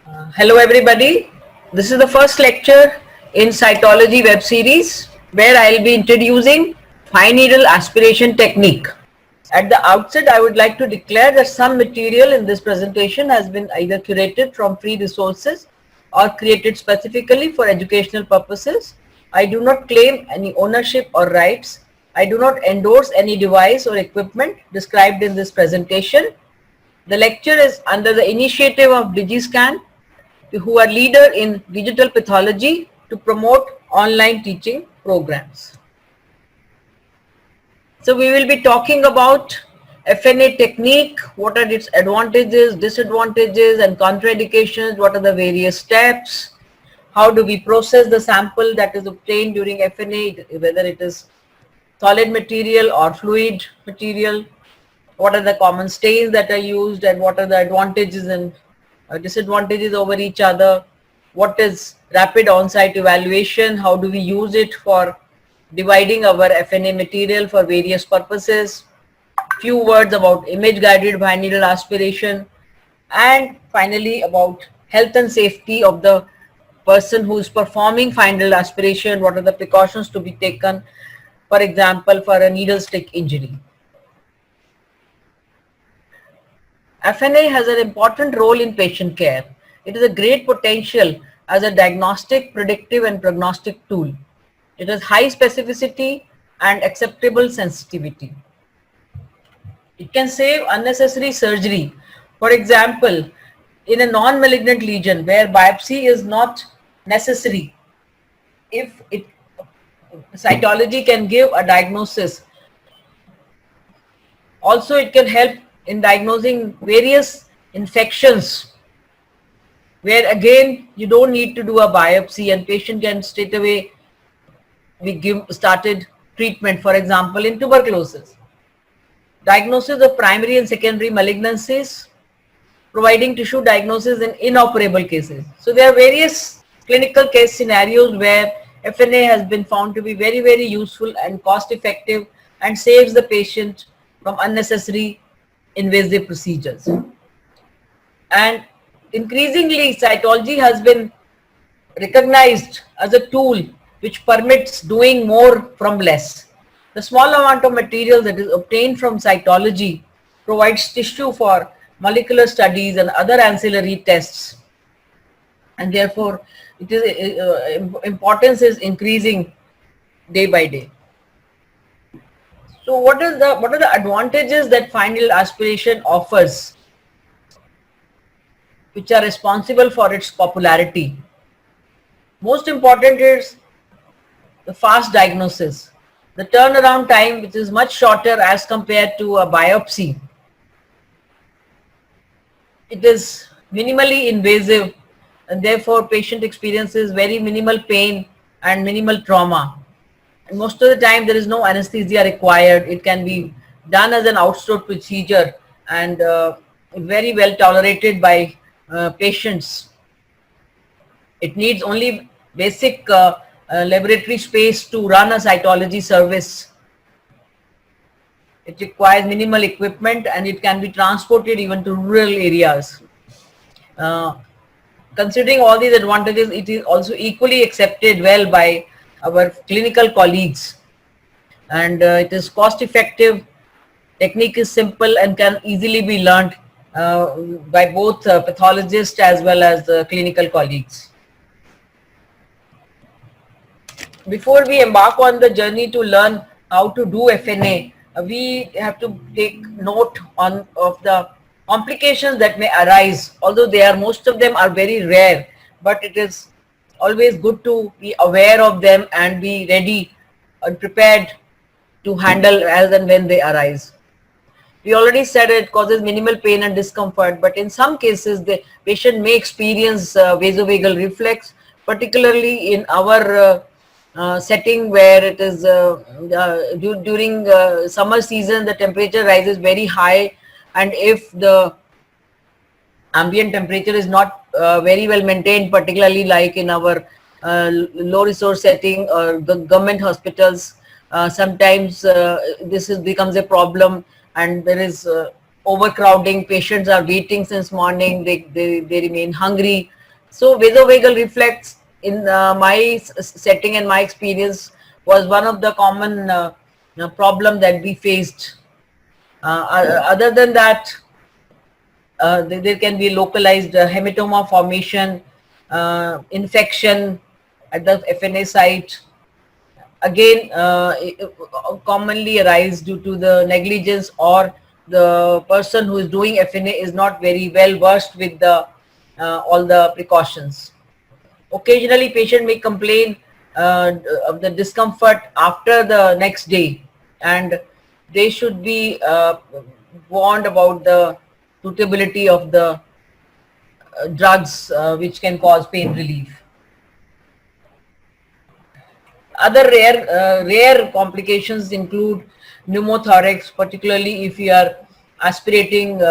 Hello everybody. This is the first lecture in cytology web series where I'll be introducing fine needle aspiration technique. At the outset, I would like to declare that some material in this presentation has been either curated from free resources or created specifically for educational purposes. I do not claim any ownership or rights. I do not endorse any device or equipment described in this presentation. The lecture is under the initiative of DigiScan, who are leader in digital pathology to promote online teaching programs. So we will be talking about FNA technique, what are its advantages, disadvantages and contraindications, what are the various steps, how do we process the sample that is obtained during FNA, whether it is solid material or fluid material, what are the common stains that are used and what are the advantages and disadvantages over each other, what is rapid on-site evaluation, how do we use it for dividing our FNA material for various purposes, few words about image guided fine needle aspiration, and finally about health and safety of the person who is performing fine needle aspiration, what are the precautions to be taken, for example, for a needle stick injury. FNA has an important role in patient care. It is a great potential as a diagnostic, predictive and prognostic tool. It has high specificity and acceptable sensitivity. It can save unnecessary surgery. For example, in a non-malignant lesion where biopsy is not necessary, if cytology can give a diagnosis. Also, it can help in diagnosing various infections where again you don't need to do a biopsy and patient can straight away be started treatment, for example in tuberculosis. Diagnosis of primary and secondary malignancies, providing tissue diagnosis in inoperable cases. So there are various clinical case scenarios where FNA has been found to be very, very useful and cost effective and saves the patient from unnecessary invasive procedures. And increasingly cytology has been recognized as a tool which permits doing more from less. The small amount of material that is obtained from cytology provides tissue for molecular studies and other ancillary tests, and therefore it is importance is increasing day by day. So what are the advantages that fine needle aspiration offers, which are responsible for its popularity? Most important is the fast diagnosis, the turnaround time, which is much shorter as compared to a biopsy. It is minimally invasive and therefore patient experiences very minimal pain and minimal trauma. And most of the time there is no anesthesia required. It can be done as an outsourced procedure and very well tolerated by patients. It needs only basic laboratory space to run a cytology service. It requires minimal equipment and it can be transported even to rural areas. Considering all these advantages, it is also equally accepted well by our clinical colleagues, and it is cost effective, technique is simple and can easily be learned by both pathologists as well as clinical colleagues. Before we embark on the journey to learn how to do FNA, we have to take note of the complications that may arise, although most of them are very rare, but it is always good to be aware of them and be ready and prepared to handle as and when they arise. We already said it causes minimal pain and discomfort, but in some cases the patient may experience vasovagal reflex, particularly in our setting where it is during summer season the temperature rises very high, and if the ambient temperature is not very well maintained, particularly like in our low resource setting or the government hospitals, sometimes this becomes a problem and there is overcrowding. Patients are waiting since morning, they remain hungry, So vasovagal reflex in my setting and my experience was one of the common problem that we faced. Other than that, there can be localized hematoma formation, infection at the FNA site. Again, commonly arise due to the negligence, or the person who is doing FNA is not very well versed with the all the precautions. Occasionally, patient may complain of the discomfort after the next day, and they should be warned about the suitability of the drugs which can cause pain relief. Other rare complications include pneumothorax, particularly if you are aspirating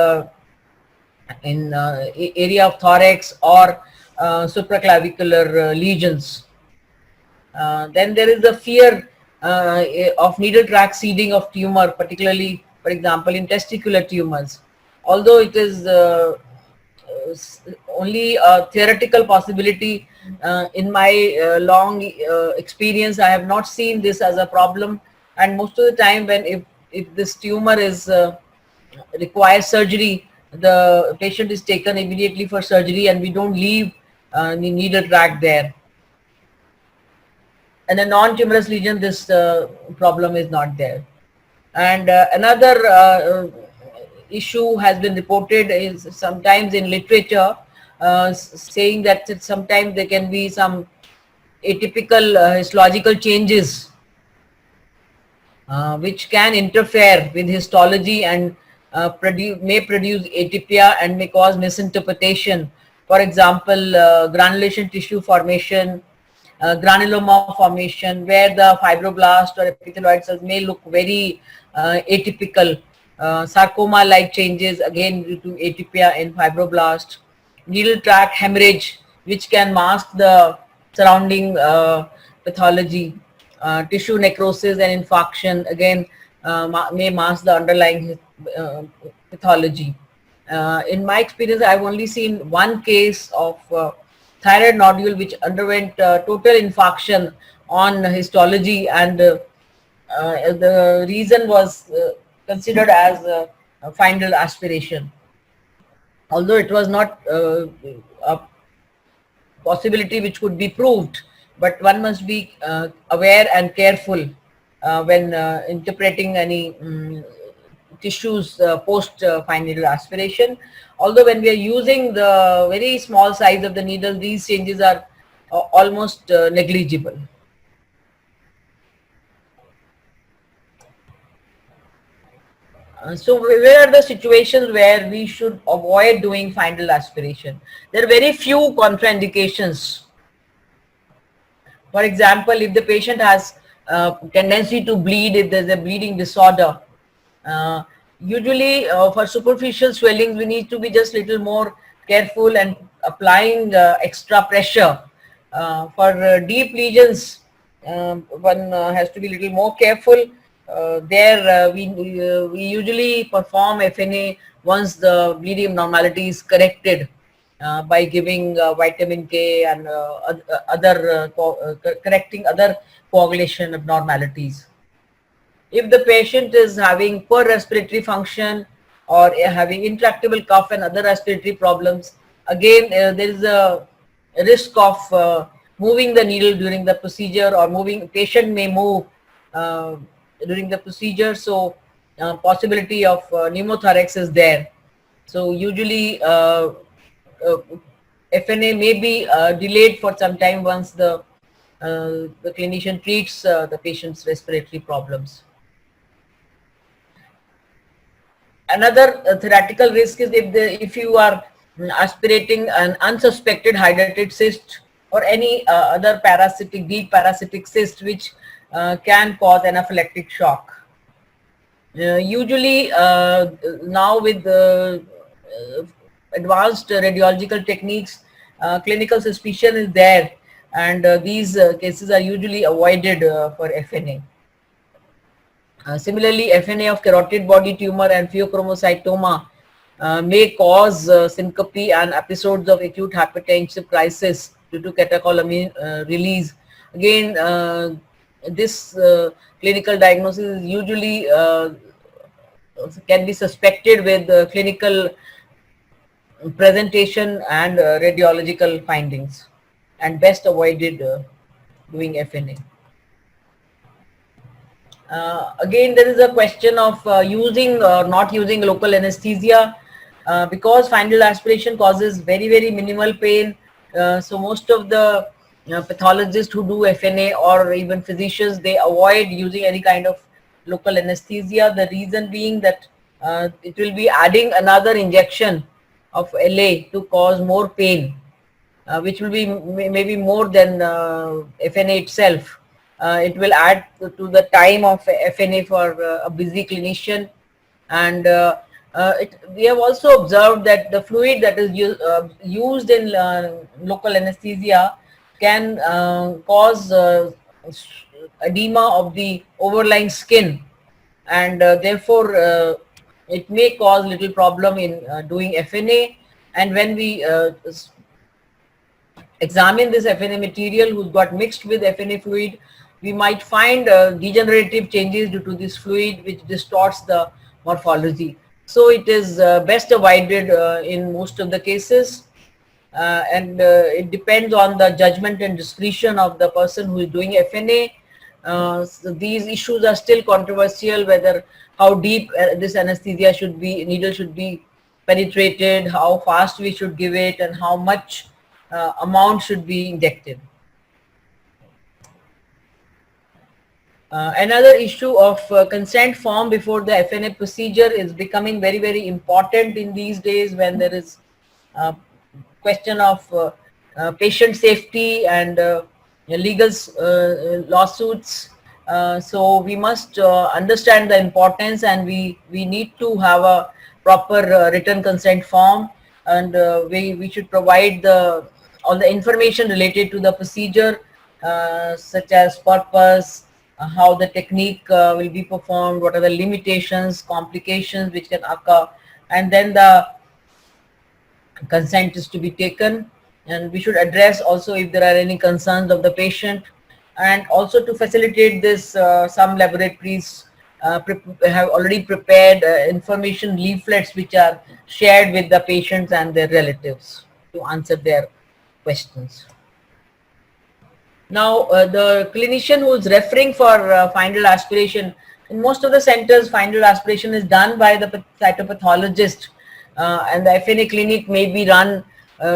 in area of thorax, or supraclavicular lesions. Then there is the fear of needle track seeding of tumor, particularly, for example, in testicular tumors. Although it is only a theoretical possibility, in my long experience, I have not seen this as a problem. And most of the time, when if this tumor is requires surgery, the patient is taken immediately for surgery, and we don't leave the needle track there. And a non-tumorous lesion, this problem is not there. And another issue has been reported is sometimes in literature, saying that sometimes there can be some atypical histological changes which can interfere with histology, and may produce atypia and may cause misinterpretation. For example, granulation tissue formation, granuloma formation, where the fibroblast or epithelioid cells may look very atypical. Sarcoma-like changes, again due to atypia in fibroblast. Needle tract hemorrhage, which can mask the surrounding pathology. Tissue necrosis and infarction, again may mask the underlying pathology. In my experience, I've only seen one case of thyroid nodule which underwent total infarction on histology, and the reason was considered as a final aspiration. Although it was not a possibility which could be proved, but one must be aware and careful when interpreting any tissues post fine needle aspiration. Although when we are using the very small size of the needle, these changes are almost negligible. So where are the situations where we should avoid doing final aspiration? There are very few contraindications. For example, if the patient has tendency to bleed, if there's a bleeding disorder, usually for superficial swellings, we need to be just little more careful and applying extra pressure. For deep lesions, one has to be little more careful. There we usually perform FNA once the bleeding abnormality is corrected by giving vitamin K and other correcting other coagulation abnormalities. If the patient is having poor respiratory function, or having intractable cough and other respiratory problems, again there is a risk of moving the needle during the procedure, or patient may move during the procedure, so possibility of pneumothorax is there. So usually FNA may be delayed for some time once the clinician treats the patient's respiratory problems. Another theoretical risk is if you are aspirating an unsuspected hydrated cyst, or any other deep parasitic cyst which can cause anaphylactic shock. Usually now with the advanced radiological techniques, clinical suspicion is there, and these cases are usually avoided for FNA. Similarly, FNA of carotid body tumor and pheochromocytoma may cause syncope and episodes of acute hypertensive crisis due to catecholamine release. Again, this clinical diagnosis is usually can be suspected with clinical presentation and radiological findings, and best avoided doing FNA. Again, there is a question of using or not using local anesthesia, because final aspiration causes very minimal pain. So most of the pathologists who do FNA or even physicians, they avoid using any kind of local anesthesia. The reason being that it will be adding another injection of LA to cause more pain, which will be maybe more than FNA itself. It will add to the time of FNA for a busy clinician. And we have also observed that the fluid that is used in local anesthesia can cause edema of the overlying skin, and therefore it may cause little problem in doing FNA. And when we examine this FNA material who's got mixed with FNA fluid, we might find degenerative changes due to this fluid, which distorts the morphology. So it is best avoided in most of the cases, and it depends on the judgment and discretion of the person who is doing FNA. So these issues are still controversial, whether how deep this anesthesia should be, needle should be penetrated, how fast we should give it, and how much amount should be injected. Another issue of consent form before the FNA procedure is becoming very important in these days, when there is question of patient safety and legal lawsuits. So we must understand the importance, and we need to have a proper written consent form, and we should provide all the information related to the procedure, such as purpose, how the technique will be performed, what are the limitations, complications which can occur, and then the consent is to be taken. And we should address also if there are any concerns of the patient. And also to facilitate this, some laboratories have already prepared information leaflets which are shared with the patients and their relatives to answer their questions. Now, the clinician who is referring for final aspiration, in most of the centers, final aspiration is done by the cytopathologist, and the FNA clinic may be run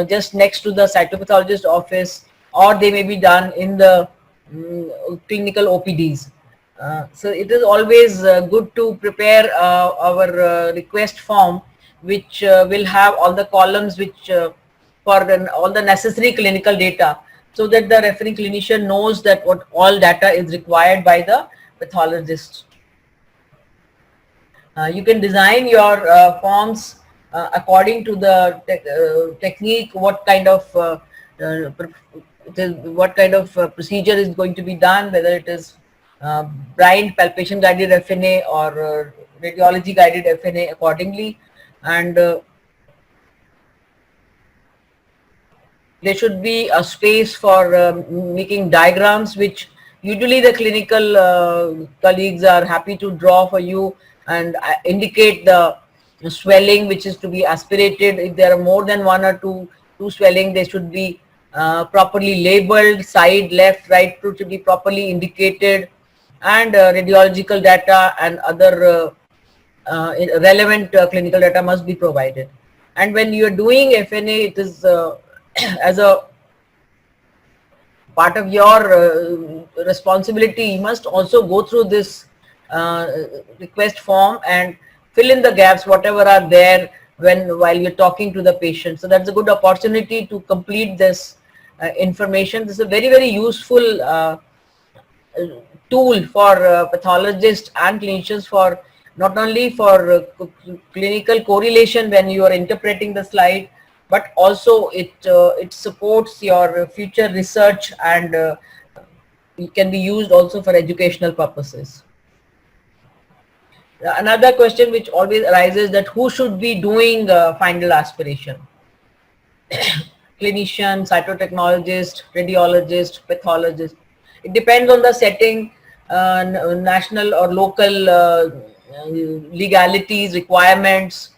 just next to the cytopathologist office, or they may be done in the clinical OPDs. So it is always good to prepare our request form, which will have all the columns which for all the necessary clinical data, so that the referring clinician knows that what all data is required by the pathologist. You can design your forms according to the technique, what kind of procedure is going to be done, whether it is blind palpation guided FNA or radiology guided FNA accordingly. And there should be a space for making diagrams, which usually the clinical colleagues are happy to draw for you, and indicate the swelling which is to be aspirated. If there are more than one or two swelling, they should be properly labeled, side, left, right should be properly indicated, and radiological data and other relevant clinical data must be provided. And when you are doing FNA, it is as a part of your responsibility, you must also go through this request form and fill in the gaps whatever are there while you're talking to the patient. So that's a good opportunity to complete this information. This is a very useful tool for pathologists and clinicians, for not only for clinical correlation when you are interpreting the slide, but also it supports your future research, and it can be used also for educational purposes. Another question which always arises, that who should be doing final aspiration? Clinician, cytotechnologist, radiologist, pathologist. It depends on the setting, national or local legalities, requirements.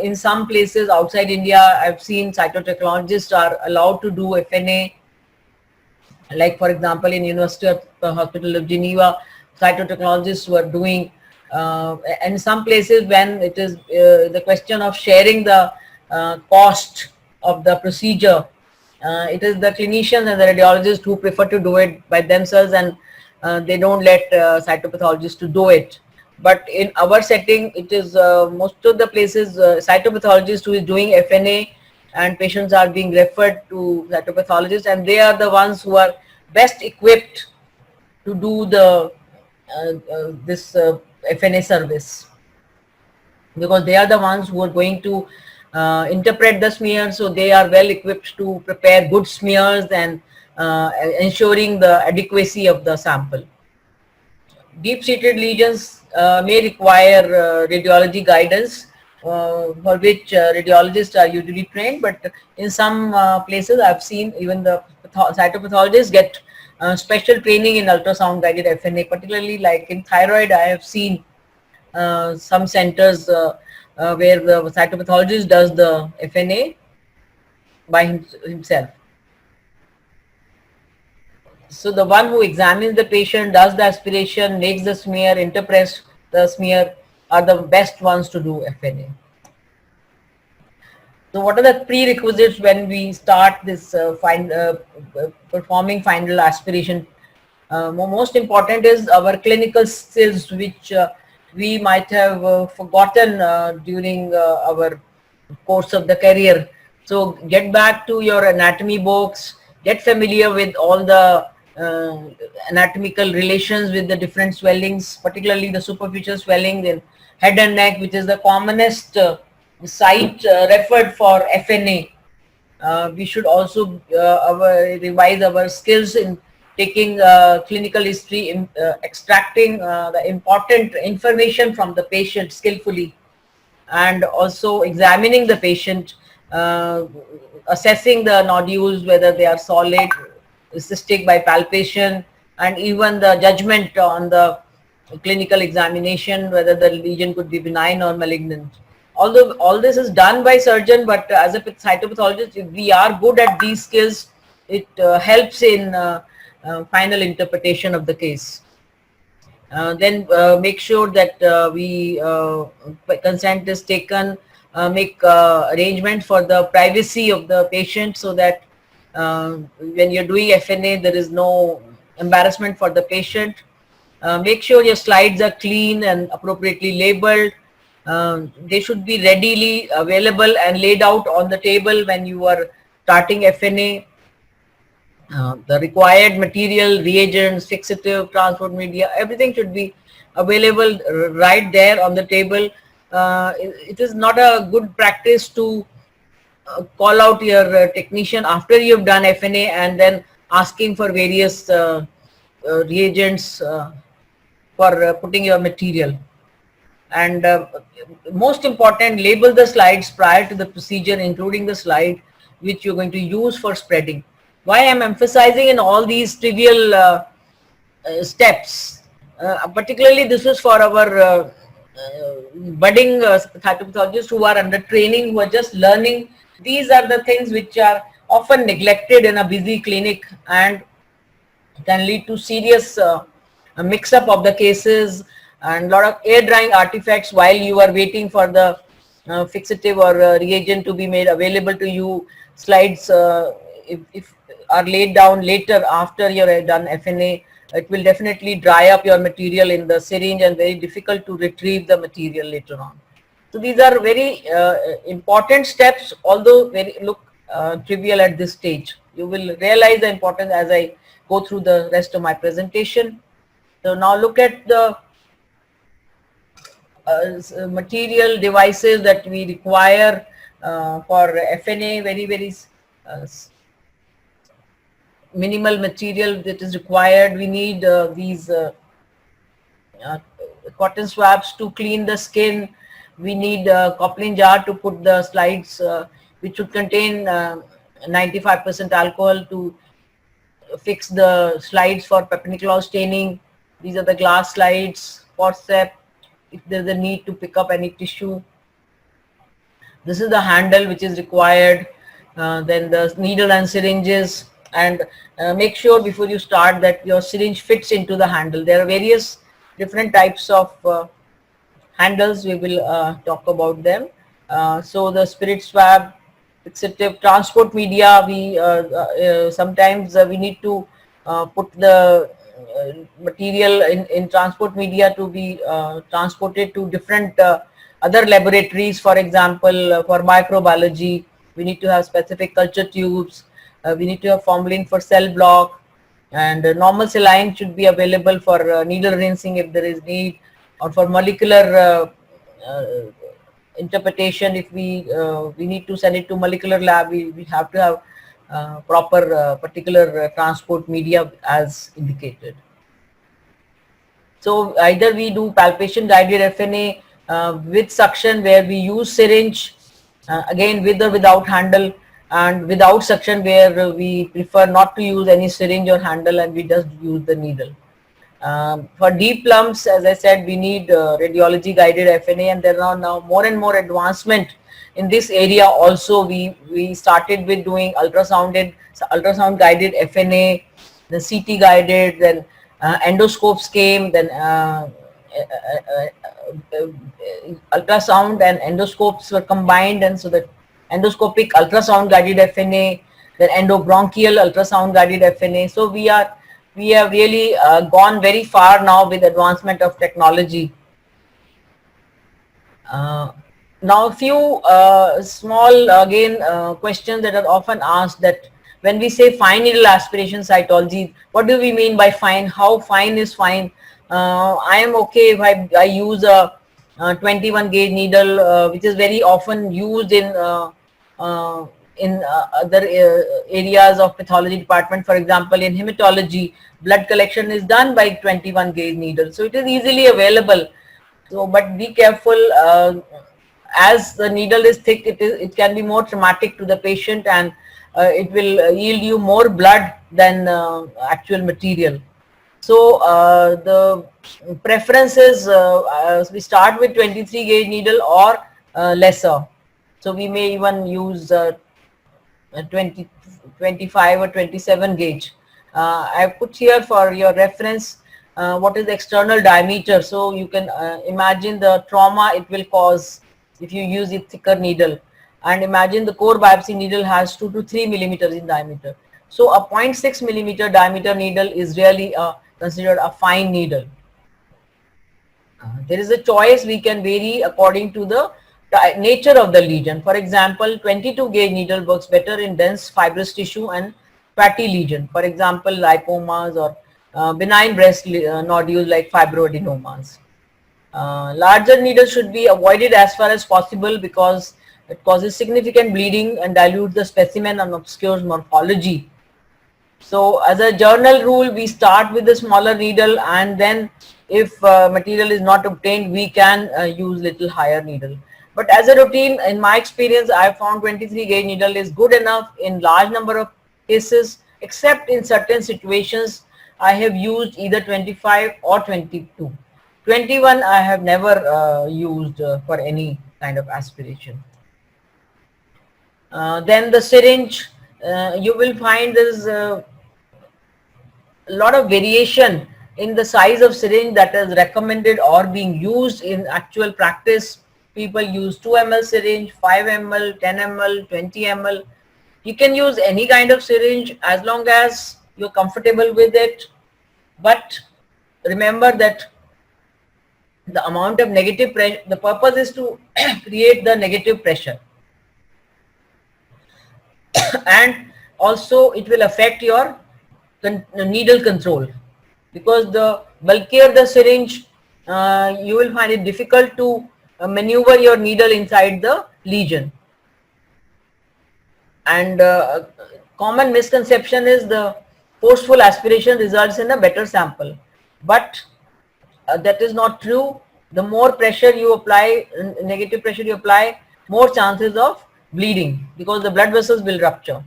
In some places outside India, I've seen cytotechnologists are allowed to do FNA, like for example in University of Hospital of Geneva, cytotechnologists were doing, and some places when it is the question of sharing the cost of the procedure, it is the clinicians and the radiologists who prefer to do it by themselves, and they don't let cytopathologists to do it. But in our setting, it is most of the places cytopathologist who is doing FNA, and patients are being referred to cytopathologists, and they are the ones who are best equipped to do the this FNA service, because they are the ones who are going to interpret the smear, so they are well equipped to prepare good smears and ensuring the adequacy of the sample. Deep-seated lesions may require radiology guidance, for which radiologists are usually trained, but in some places I've seen even the cytopathologists get special training in ultrasound guided FNA, particularly like in thyroid. I have seen some centers where the cytopathologist does the FNA by himself. So the one who examines the patient, does the aspiration, makes the smear, interprets the smear, are the best ones to do FNA. So what are the prerequisites when we start this performing final aspiration? Most important is our clinical skills, which we might have forgotten during our course of the career. So get back to your anatomy books, get familiar with all the anatomical relations with the different swellings, particularly the superficial swelling in head and neck, which is the commonest site referred for FNA. We should also revise our skills in taking clinical history, extracting the important information from the patient skillfully, and also examining the patient, assessing the nodules, whether they are solid, cystic by palpation, and even the judgment on the clinical examination, whether the lesion could be benign or malignant. Although all this is done by surgeon, but as a cytopathologist, if we are good at these skills, it helps in final interpretation of the case. Then make sure that consent is taken, make arrangement for the privacy of the patient, so that when you're doing FNA, there is no embarrassment for the patient. Make sure your slides are clean and appropriately labeled. They should be readily available and laid out on the table when you are starting FNA. The required material, reagents, fixative, transport media, everything should be available right there on the table. It is not a good practice to call out your technician after you've done FNA and then asking for various reagents for putting your material. And most important, label the slides prior to the procedure, including the slide which you're going to use for spreading. Why I'm emphasizing in all these trivial steps, particularly this is for our budding cytopathologists who are under training, who are just learning. These are the things which are often neglected in a busy clinic and can lead to serious mix-up of the cases and a lot of air drying artifacts while you are waiting for the fixative or reagent to be made available to you. Slides, if are laid down later after you're done FNA, it will definitely dry up your material in the syringe and very difficult to retrieve the material later on. So these are very important steps, although look trivial at this stage. You will realize the importance as I go through the rest of my presentation. So now look at the material devices that we require for FNA. Very minimal material that is required. We need these cotton swabs to clean the skin. We need a coupling jar to put the slides, which should contain 95% alcohol to fix the slides for perpendicular staining. These are the glass slides, forceps, if there's a need to pick up any tissue. This is the handle which is required, then the needle and syringes, and make sure before you start that your syringe fits into the handle. There are various different types of handles. We will talk about them. So the spirit swab, fixative transport media, we sometimes we need to put the material in transport media to be transported to different other laboratories. For example, for microbiology, we need to have specific culture tubes. We need to have formalin for cell block, and normal saline should be available for needle rinsing if there is need, or for molecular interpretation. If we need to send it to molecular lab, we have to have proper particular transport media as indicated. So either we do palpation guided FNA with suction, where we use syringe, again with or without handle, and without suction, where we prefer not to use any syringe or handle and we just use the needle. For deep lumps, as I said, we need radiology guided FNA, and there are now more and more advancement in this area. Also, we started with doing ultrasound guided FNA, the CT guided, then endoscopes came, then ultrasound and endoscopes were combined, and so the endoscopic ultrasound guided FNA, then endobronchial ultrasound guided FNA. So we have really gone very far now with advancement of technology. Now a few small again questions that are often asked, that when we say fine needle aspiration cytology, what do we mean by fine? How fine is fine? I am okay if I use a 21 gauge needle, which is very often used in other areas of pathology department. For example, in hematology, blood collection is done by 21 gauge needle, so it is easily available. So, but be careful, as the needle is thick, it can be more traumatic to the patient, and it will yield you more blood than actual material. So the preference is we start with 23 gauge needle or lesser. So we may even use 20, 25 or 27 gauge. I put here for your reference what is the external diameter. So you can imagine the trauma it will cause if you use a thicker needle. And imagine the core biopsy needle has 2 to 3 millimeters in diameter. So a 0.6 millimeter diameter needle is really considered a fine needle. There is a choice, we can vary according to the nature of the lesion. For example, 22 gauge needle works better in dense fibrous tissue and fatty lesion. For example, lipomas or benign breast nodules like fibroadenomas. Larger needles should be avoided as far as possible because it causes significant bleeding and dilutes the specimen and obscures morphology. So as a general rule, we start with the smaller needle, and then if material is not obtained, we can use little higher needle. But as a routine, in my experience, I found 23 gauge needle is good enough in large number of cases, except in certain situations I have used either 25 or 22. 21 I have never used for any kind of aspiration. Then the syringe, you will find there is a lot of variation in the size of syringe that is recommended or being used in actual practice. People use 2 ml syringe, 5 ml, 10 ml, 20 ml. You can use any kind of syringe as long as you're comfortable with it. But remember that the amount of negative pressure, the purpose is to create the negative pressure. And also it will affect your needle control, because the bulkier the syringe, you will find it difficult to maneuver your needle inside the lesion. And common misconception is the forceful aspiration results in a better sample, but that is not true. The more pressure you apply, negative pressure you apply, more chances of bleeding, because the blood vessels will rupture.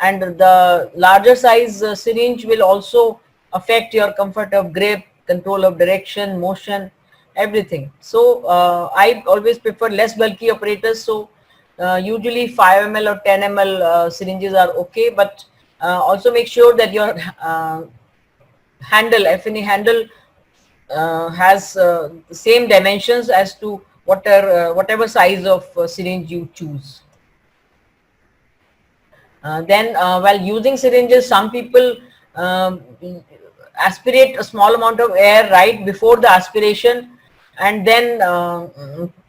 And the larger size syringe will also affect your comfort of grip, control of direction, motion, everything. So I always prefer less bulky operators. So usually 5 ml or 10 ml syringes are okay, but also make sure that your handle, FNA handle, has the same dimensions as to whatever size of syringe you choose. Then while using syringes, some people aspirate a small amount of air right before the aspiration, and then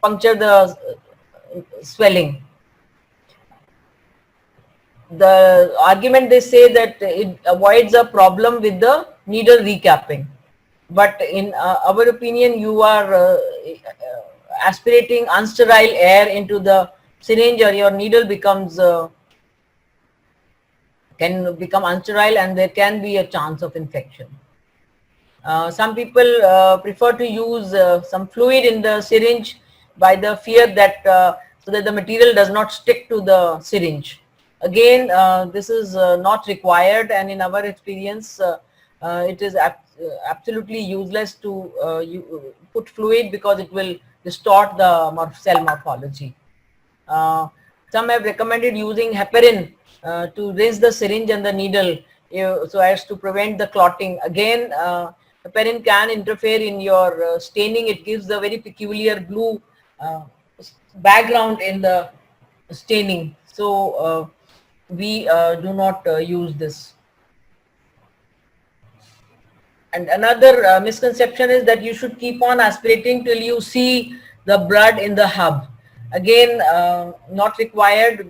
puncture the swelling. The argument, they say that it avoids a problem with the needle recapping. But in our opinion, you are aspirating unsterile air into the syringe, or your needle can become unsterile, and there can be a chance of infection. Some people prefer to use some fluid in the syringe by the fear that so that the material does not stick to the syringe. Again, this is not required, and in our experience, it is absolutely useless to put fluid, because it will distort the cell morphology. Some have recommended using heparin to rinse the syringe and the needle, so as to prevent the clotting. Again, heparin can interfere in your staining. It gives a very peculiar blue background in the staining. So we do not use this. And another misconception is that you should keep on aspirating till you see the blood in the hub. Again, not required.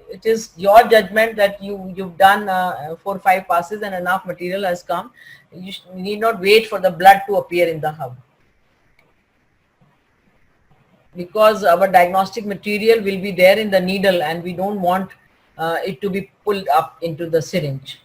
It is your judgment that you've done 4 or 5 passes and enough material has come. You need not wait for the blood to appear in the hub, because our diagnostic material will be there in the needle, and we don't want it to be pulled up into the syringe.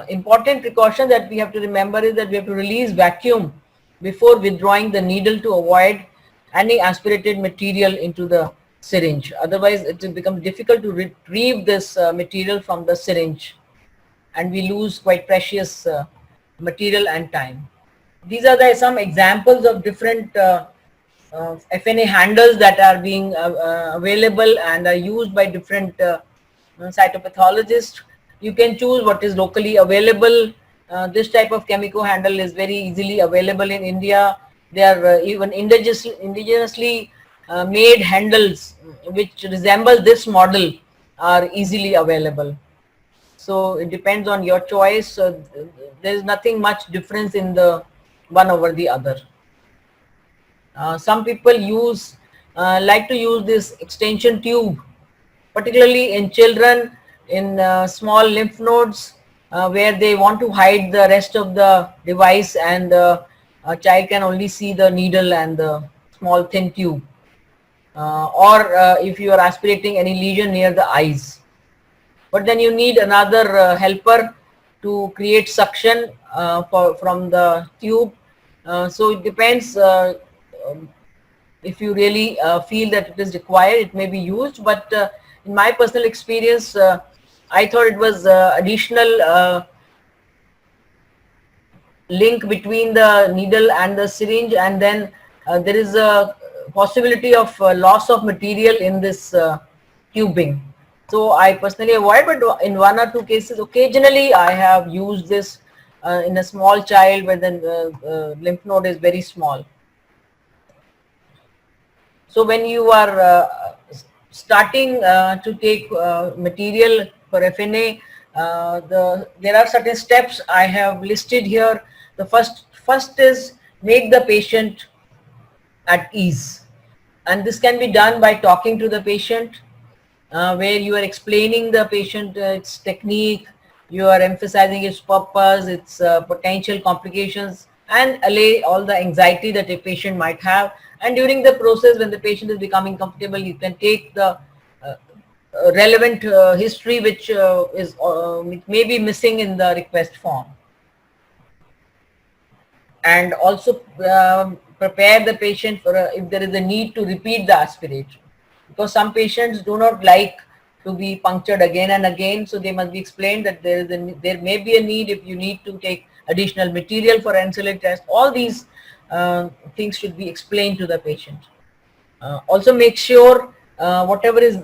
Important precaution that we have to remember is that we have to release vacuum before withdrawing the needle to avoid any aspirated material into the syringe. Otherwise, it will become difficult to retrieve this material from the syringe, and we lose quite precious material and time. These are some examples of different FNA handles that are being available and are used by different cytopathologists. You can choose what is locally available. This type of chemical handle is very easily available in India. There are even indigenously made handles which resemble this model are easily available. So it depends on your choice. There is nothing much difference in the one over the other. Some people like to use this extension tube, particularly in children, in small lymph nodes, where they want to hide the rest of the device, and a child can only see the needle and the small thin tube. Or if you are aspirating any lesion near the eyes. But then you need another helper to create suction from the tube. So it depends. If you really feel that it is required, it may be used. But in my personal experience, I thought it was additional link between the needle and the syringe, and then there is a possibility of loss of material in this tubing. So I personally avoid, but in 1 or 2 cases, occasionally I have used this in a small child where the lymph node is very small. So when you are starting to take material for FNA, there are certain steps I have listed here. The first is make the patient at ease, and this can be done by talking to the patient, where you are explaining the patient its technique, you are emphasizing its purpose, its potential complications, and allay all the anxiety that a patient might have. And during the process, when the patient is becoming comfortable, you can take the relevant history which which may be missing in the request form. and also prepare the patient for if there is a need to repeat the aspirate, because some patients do not like to be punctured again and again, so they must be explained that there may be a need if you need to take additional material for ancillary test. All these things should be explained to the patient. Also make sure whatever is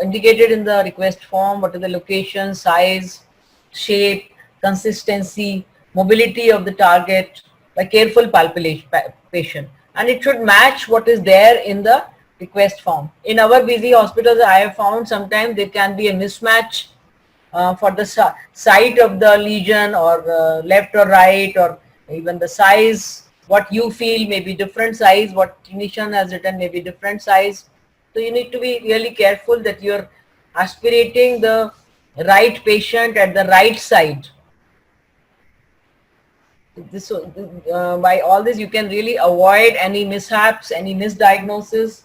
indicated in the request form, what is the location, size, shape, consistency, mobility of the target by careful palpation, and it should match what is there in the request form. In our busy hospitals, I have found sometimes there can be a mismatch for the site of the lesion, or left or right, or even the size. What you feel may be different size, what clinician has written may be different size. So you need to be really careful that you're aspirating the right patient at the right site. By all this you can really avoid any mishaps, any misdiagnosis,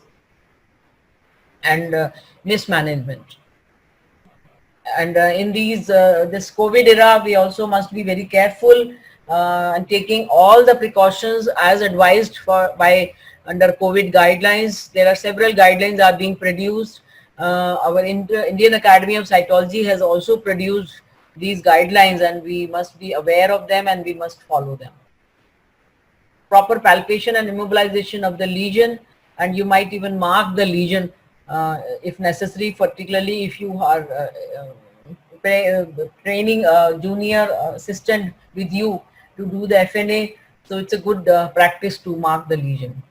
and mismanagement. And in this COVID era, we also must be very careful and taking all the precautions as advised by under COVID guidelines. There are several guidelines are being produced. Our Indian Academy of Cytology has also produced these guidelines, and we must be aware of them and we must follow them. Proper palpation and immobilization of the lesion, and you might even mark the lesion if necessary, particularly if you are training a junior assistant with you to do the FNA. So it's a good practice to mark the lesion.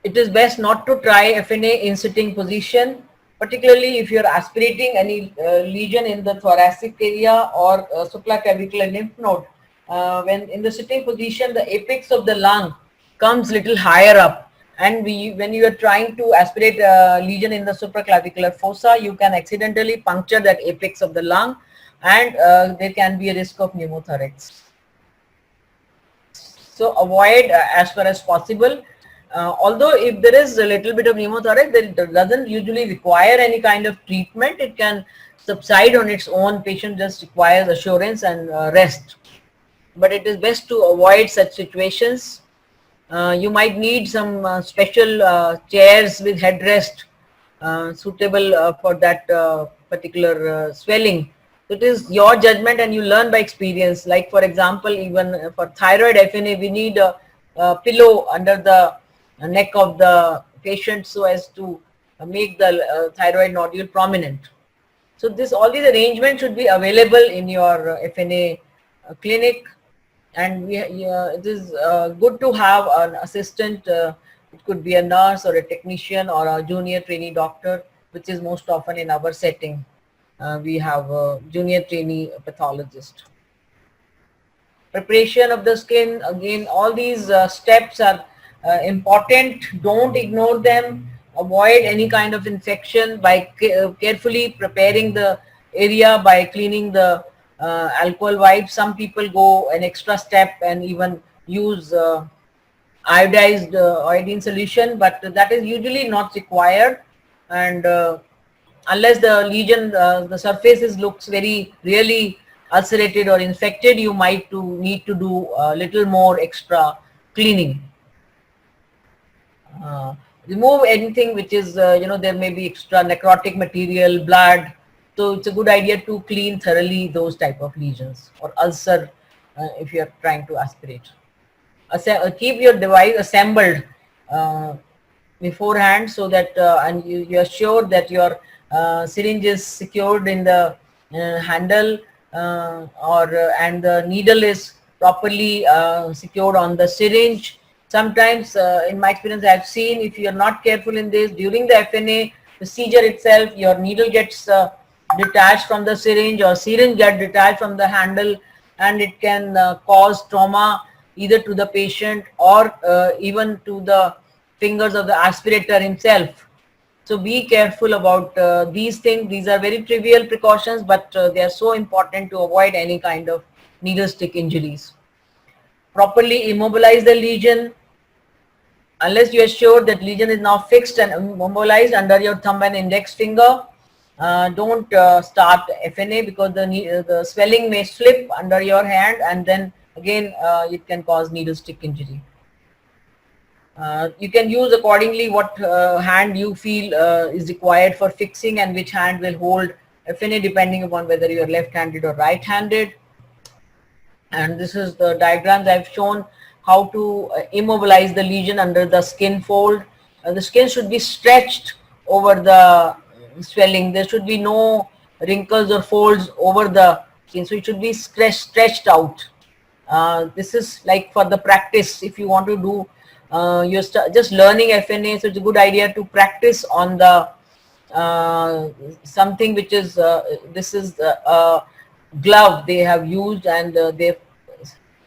It is best not to try FNA in sitting position, particularly if you're aspirating any lesion in the thoracic area or supraclavicular lymph node. When in the sitting position, the apex of the lung comes little higher up, and when you are trying to aspirate a lesion in the supraclavicular fossa, you can accidentally puncture that apex of the lung, and there can be a risk of pneumothorax. So avoid as far as possible. Although if there is a little bit of pneumothorax, that doesn't usually require any kind of treatment. It can subside on its own. Patient just requires assurance and rest. But it is best to avoid such situations. You might need some special chairs with headrest suitable for that particular swelling. It is your judgment and you learn by experience. Like for example, even for thyroid FNA, we need a pillow under the neck of the patient so as to make the thyroid nodule prominent. So all these arrangements should be available in your FNA clinic, and it is good to have an assistant. It could be a nurse or a technician or a junior trainee doctor, which is most often in our setting. We have a junior trainee pathologist. Preparation of the skin, again, all these steps are important. Don't ignore them. Avoid any kind of infection by carefully preparing the area by cleaning the alcohol wipes. Some people go an extra step and even use iodized iodine solution, but that is usually not required. And unless the lesion, the surface looks very really ulcerated or infected, you might need to do a little more extra cleaning. Remove anything which is, there may be extra necrotic material, blood. So it's a good idea to clean thoroughly those type of lesions or ulcer if you are trying to aspirate. Keep your device assembled beforehand so that and you are sure that your syringe is secured in the handle and the needle is properly secured on the syringe. Sometimes in my experience I have seen, if you are not careful in this during the FNA procedure itself, your needle gets detached from the syringe or syringe get detached from the handle, and it can cause trauma either to the patient or even to the fingers of the aspirator himself. So be careful about these things. These are very trivial precautions, but they are so important to avoid any kind of needle stick injuries. Properly immobilize the lesion. Unless you are sure that lesion is now fixed and immobilized under your thumb and index finger, Don't start FNA because the swelling may slip under your hand, and then again it can cause needle stick injury. You can use accordingly what hand you feel is required for fixing, and which hand will hold FNA depending upon whether you are left-handed or right-handed. And this is the diagrams I've shown how to immobilize the lesion under the skin fold. The skin should be stretched over the swelling. There should be no wrinkles or folds over the skin, so it should be stretched out. This is like for the practice. If you want to do, you're just learning FNA, so it's a good idea to practice on the something which is this is a glove they have used, and they've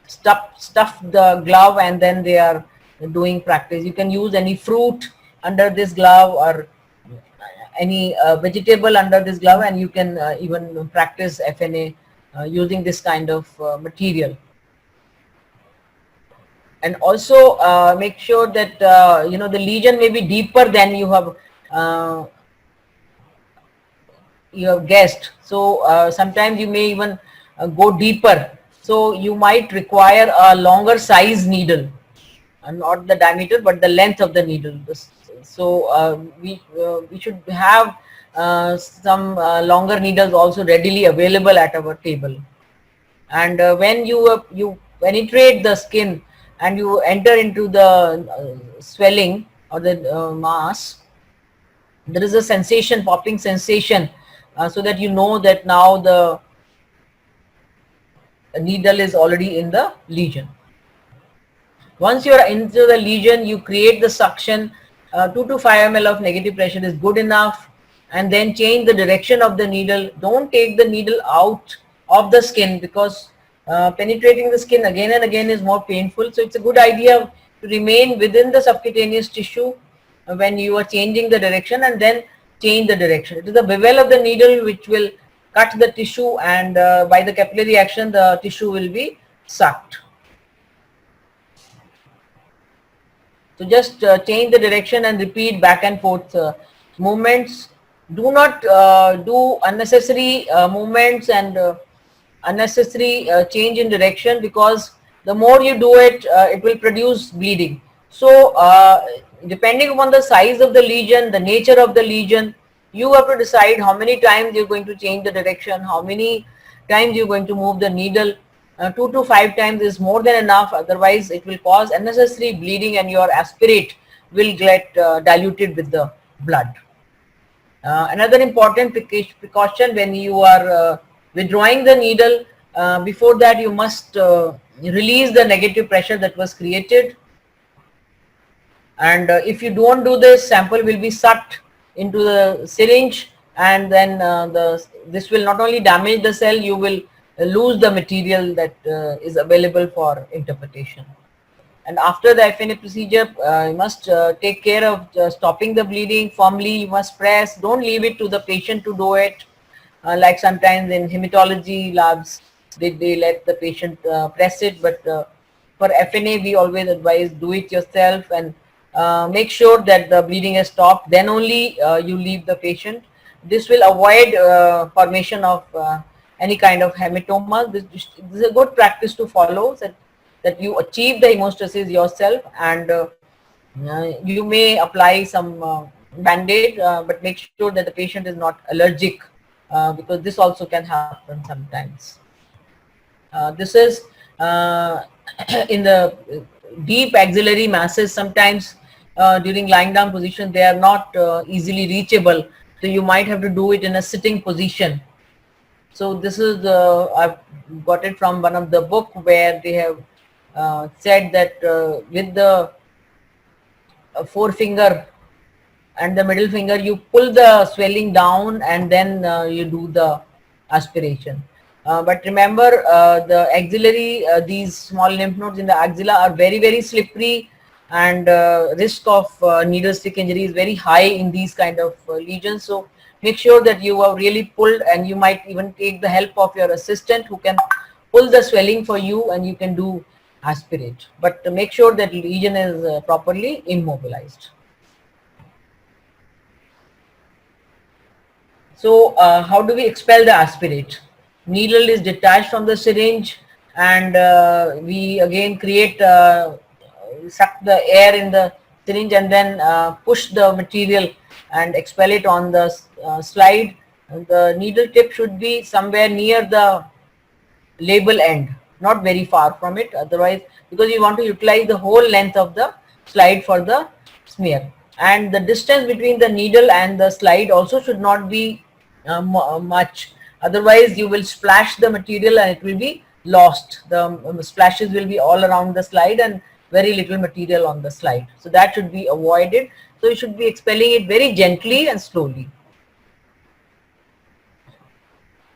stuffed the glove, and then they are doing practice. You can use any fruit under this glove, or any vegetable under this glove, and you can even practice FNA using this kind of material. And also make sure that the lesion may be deeper than you have guessed. So sometimes you may even go deeper. So you might require a longer size needle, and not the diameter but the length of the needle. So we should have some longer needles also readily available at our table. And when you penetrate the skin and you enter into the swelling or the mass, there is a sensation, popping sensation, so that you know that now the needle is already in the lesion. Once you are into the lesion, you create the suction. 2 to 5 ml of negative pressure is good enough, and then change the direction of the needle. Don't take the needle out of the skin, because penetrating the skin again and again is more painful. So it's a good idea to remain within the subcutaneous tissue when you are changing the direction, and then change the direction. It is the bevel of the needle which will cut the tissue, and by the capillary action the tissue will be sucked. So just change the direction and repeat back and forth movements. Do not do unnecessary movements and unnecessary change in direction, because the more you do it, it will produce bleeding. So depending upon the size of the lesion, the nature of the lesion, you have to decide how many times you're going to change the direction, how many times you're going to move the needle. 2 to 5 times is more than enough, otherwise it will cause unnecessary bleeding, and your aspirate will get diluted with the blood. Another important precaution when you are withdrawing the needle, before that you must release the negative pressure that was created. And if you don't do this, sample will be sucked into the syringe, and then this will not only damage the cell, you will lose the material that is available for interpretation. And after the FNA procedure, you must take care of stopping the bleeding firmly. You must press. Don't leave it to the patient to do it. Like sometimes in hematology labs, they let the patient press it. But for FNA, we always advise do it yourself, and make sure that the bleeding has stopped. Then only you leave the patient. This will avoid formation of any kind of hematoma. This is a good practice to follow, that you achieve the hemostasis yourself, and you may apply some band-aid, but make sure that the patient is not allergic, because this also can happen sometimes. This is in the deep axillary masses. Sometimes during lying down position, they are not easily reachable, so you might have to do it in a sitting position. So this is I've got it from one of the book, where they have said that with the forefinger and the middle finger, you pull the swelling down, and then you do the aspiration. But remember, the axillary, these small lymph nodes in the axilla are very, very slippery, and risk of needle stick injury is very high in these kind of lesions. So make sure that you are really pulled, and you might even take the help of your assistant, who can pull the swelling for you, and you can do aspirate. But make sure that lesion is properly immobilized. So how do we expel the aspirate? Needle is detached from the syringe, and we again create suck the air in the syringe and then push the material and expel it on the slide. And the needle tip should be somewhere near the label end, not very far from it, otherwise, because you want to utilize the whole length of the slide for the smear. And the distance between the needle and the slide also should not be much, otherwise you will splash the material and it will be lost. The splashes will be all around the slide and very little material on the slide, so that should be avoided. So you should be expelling it very gently and slowly,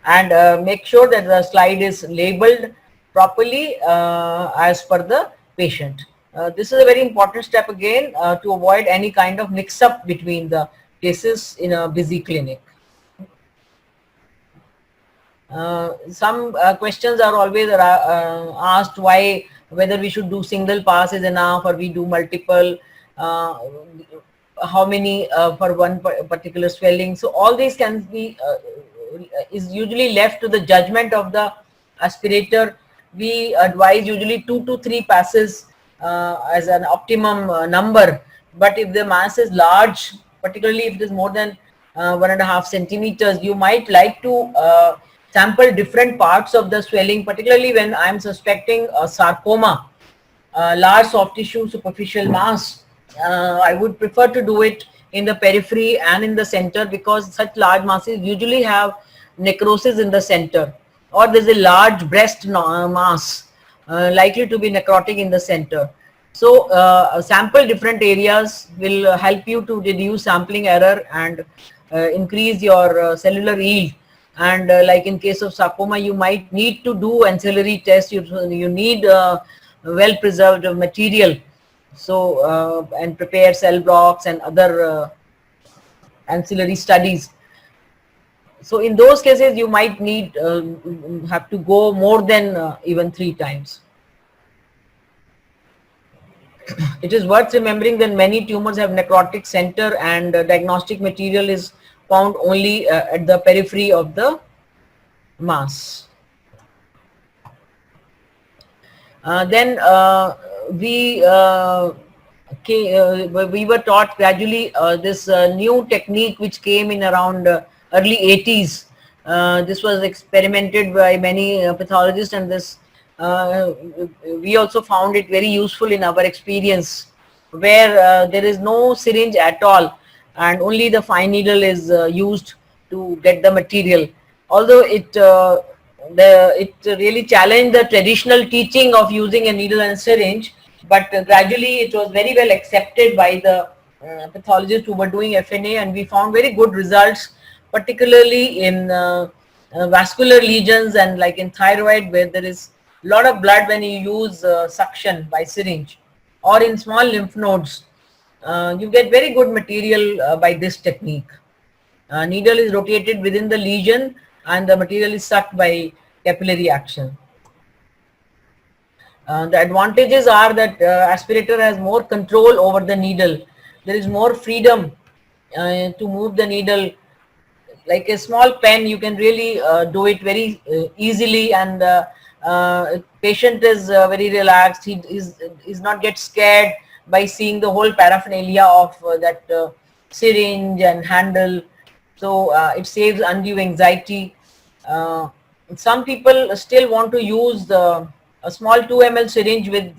and make sure that the slide is labeled properly as per the patient. This is a very important step again to avoid any kind of mix up between the cases in a busy clinic. Some questions are always asked, why, whether we should do single pass is enough or we do multiple, how many for one particular swelling. So all these can be is usually left to the judgment of the aspirator. We advise usually 2 to 3 passes as an optimum number, but if the mass is large, particularly if it is more than 1.5 centimeters, you might like to sample different parts of the swelling, particularly when I am suspecting a sarcoma, large soft tissue superficial mass. I would prefer to do it in the periphery and in the center, because such large masses usually have necrosis in the center, or there's a large breast mass likely to be necrotic in the center. So sample different areas will help you to reduce sampling error and increase your cellular yield. And like in case of sarcoma, you might need to do ancillary tests. You need well preserved material, so and prepare cell blocks and other ancillary studies. So in those cases you might need have to go more than even 3 times. It is worth remembering that many tumors have necrotic center, and diagnostic material is found only at the periphery of the mass. Then we were taught gradually this new technique which came in around early 80s. This was experimented by many pathologists, and this we also found it very useful in our experience, where there is no syringe at all and only the fine needle is used to get the material. Although it really challenged the traditional teaching of using a needle and syringe, but gradually it was very well accepted by the pathologists who were doing FNA, and we found very good results, particularly in vascular lesions and like in thyroid, where there is a lot of blood when you use suction by syringe, or in small lymph nodes. You get very good material by this technique. Needle is rotated within the lesion and the material is sucked by capillary action. The advantages are that aspirator has more control over the needle. There is more freedom to move the needle. Like a small pen, you can really do it very easily, and patient is very relaxed. He is not get scared by seeing the whole paraphernalia of that syringe and handle. So it saves undue anxiety. Some people still want to use a small 2 ml syringe with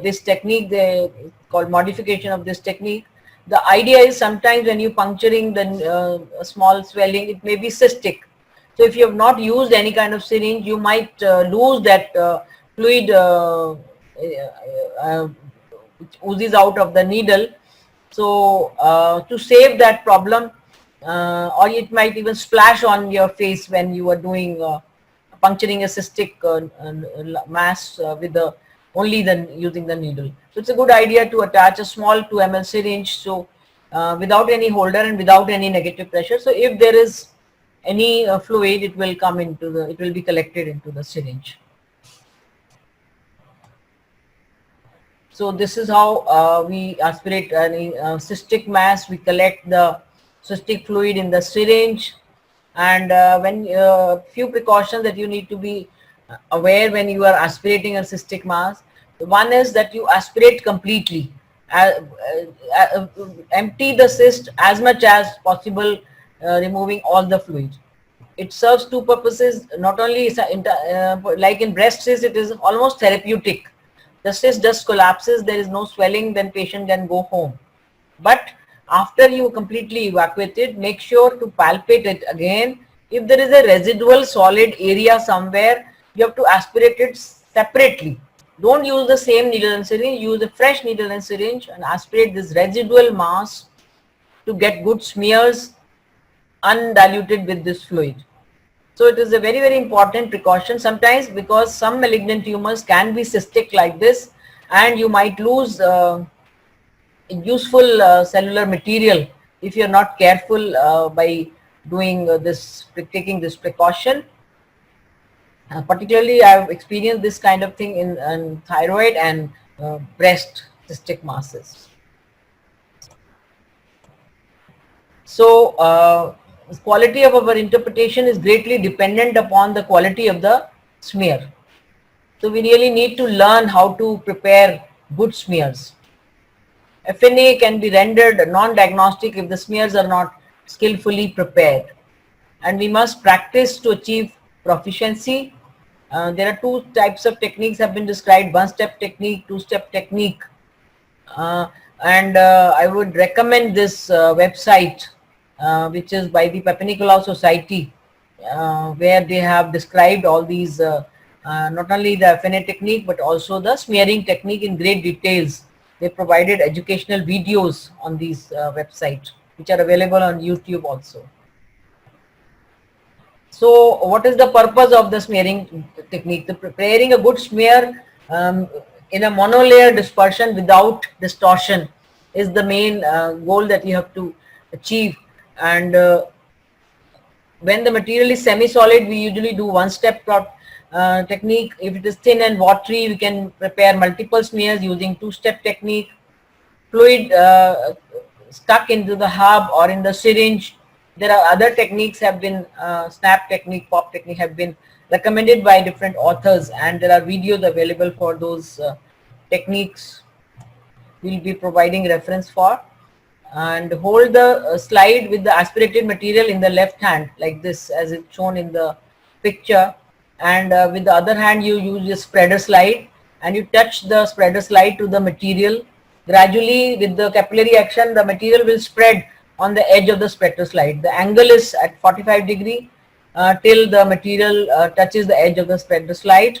this technique. They called modification of this technique. The idea is sometimes when you puncturing the small swelling, it may be cystic. So if you have not used any kind of syringe, you might lose that fluid which oozes out of the needle. So to save that problem, or it might even splash on your face when you are doing puncturing a cystic mass with the only then using the needle. So it's a good idea to attach a small 2 ml syringe, so without any holder and without any negative pressure. So if there is any fluid, it will come into the, it will be collected into the syringe. So this is how we aspirate any cystic mass. We collect the cystic fluid in the syringe, And when few precautions that you need to be aware when you are aspirating a cystic mass. One is that you aspirate completely, uh, empty the cyst as much as possible, removing all the fluid. It serves two purposes. Not only like in breast cyst, it is almost therapeutic. The cyst just collapses, there is no swelling, then patient can go home. But after you completely evacuate it, make sure to palpate it again. If there is a residual solid area somewhere, you have to aspirate it separately. Don't use the same needle and syringe, use a fresh needle and syringe and aspirate this residual mass to get good smears undiluted with this fluid. So it is a very, very important precaution sometimes, because some malignant tumors can be cystic like this, and you might lose useful cellular material if you are not careful by doing taking this precaution. Particularly, I have experienced this kind of thing in thyroid and breast cystic masses. So, the quality of our interpretation is greatly dependent upon the quality of the smear. So, we really need to learn how to prepare good smears. FNA can be rendered non-diagnostic if the smears are not skillfully prepared. And we must practice to achieve proficiency. There are two types of techniques have been described: one-step technique, two-step technique. I would recommend this website, which is by the Pathology Society, where they have described all these, not only the FNA technique, but also the smearing technique in great details. They provided educational videos on these websites, which are available on YouTube also. So what is the purpose of the smearing technique? The preparing a good smear in a monolayer dispersion without distortion is the main goal that you have to achieve. And when the material is semi-solid, we usually do one-step technique. If it is thin and watery, we can prepare multiple smears using two-step technique. Fluid stuck into the hub or in the syringe. There are other techniques have been, snap technique, pop technique have been recommended by different authors, and there are videos available for those techniques. We'll be providing reference for. And hold the slide with the aspirated material in the left hand like this, as it's shown in the picture, and with the other hand you use a spreader slide and you touch the spreader slide to the material. Gradually, with the capillary action, the material will spread on the edge of the spreader slide. The angle is at 45 degree till the material touches the edge of the spreader slide,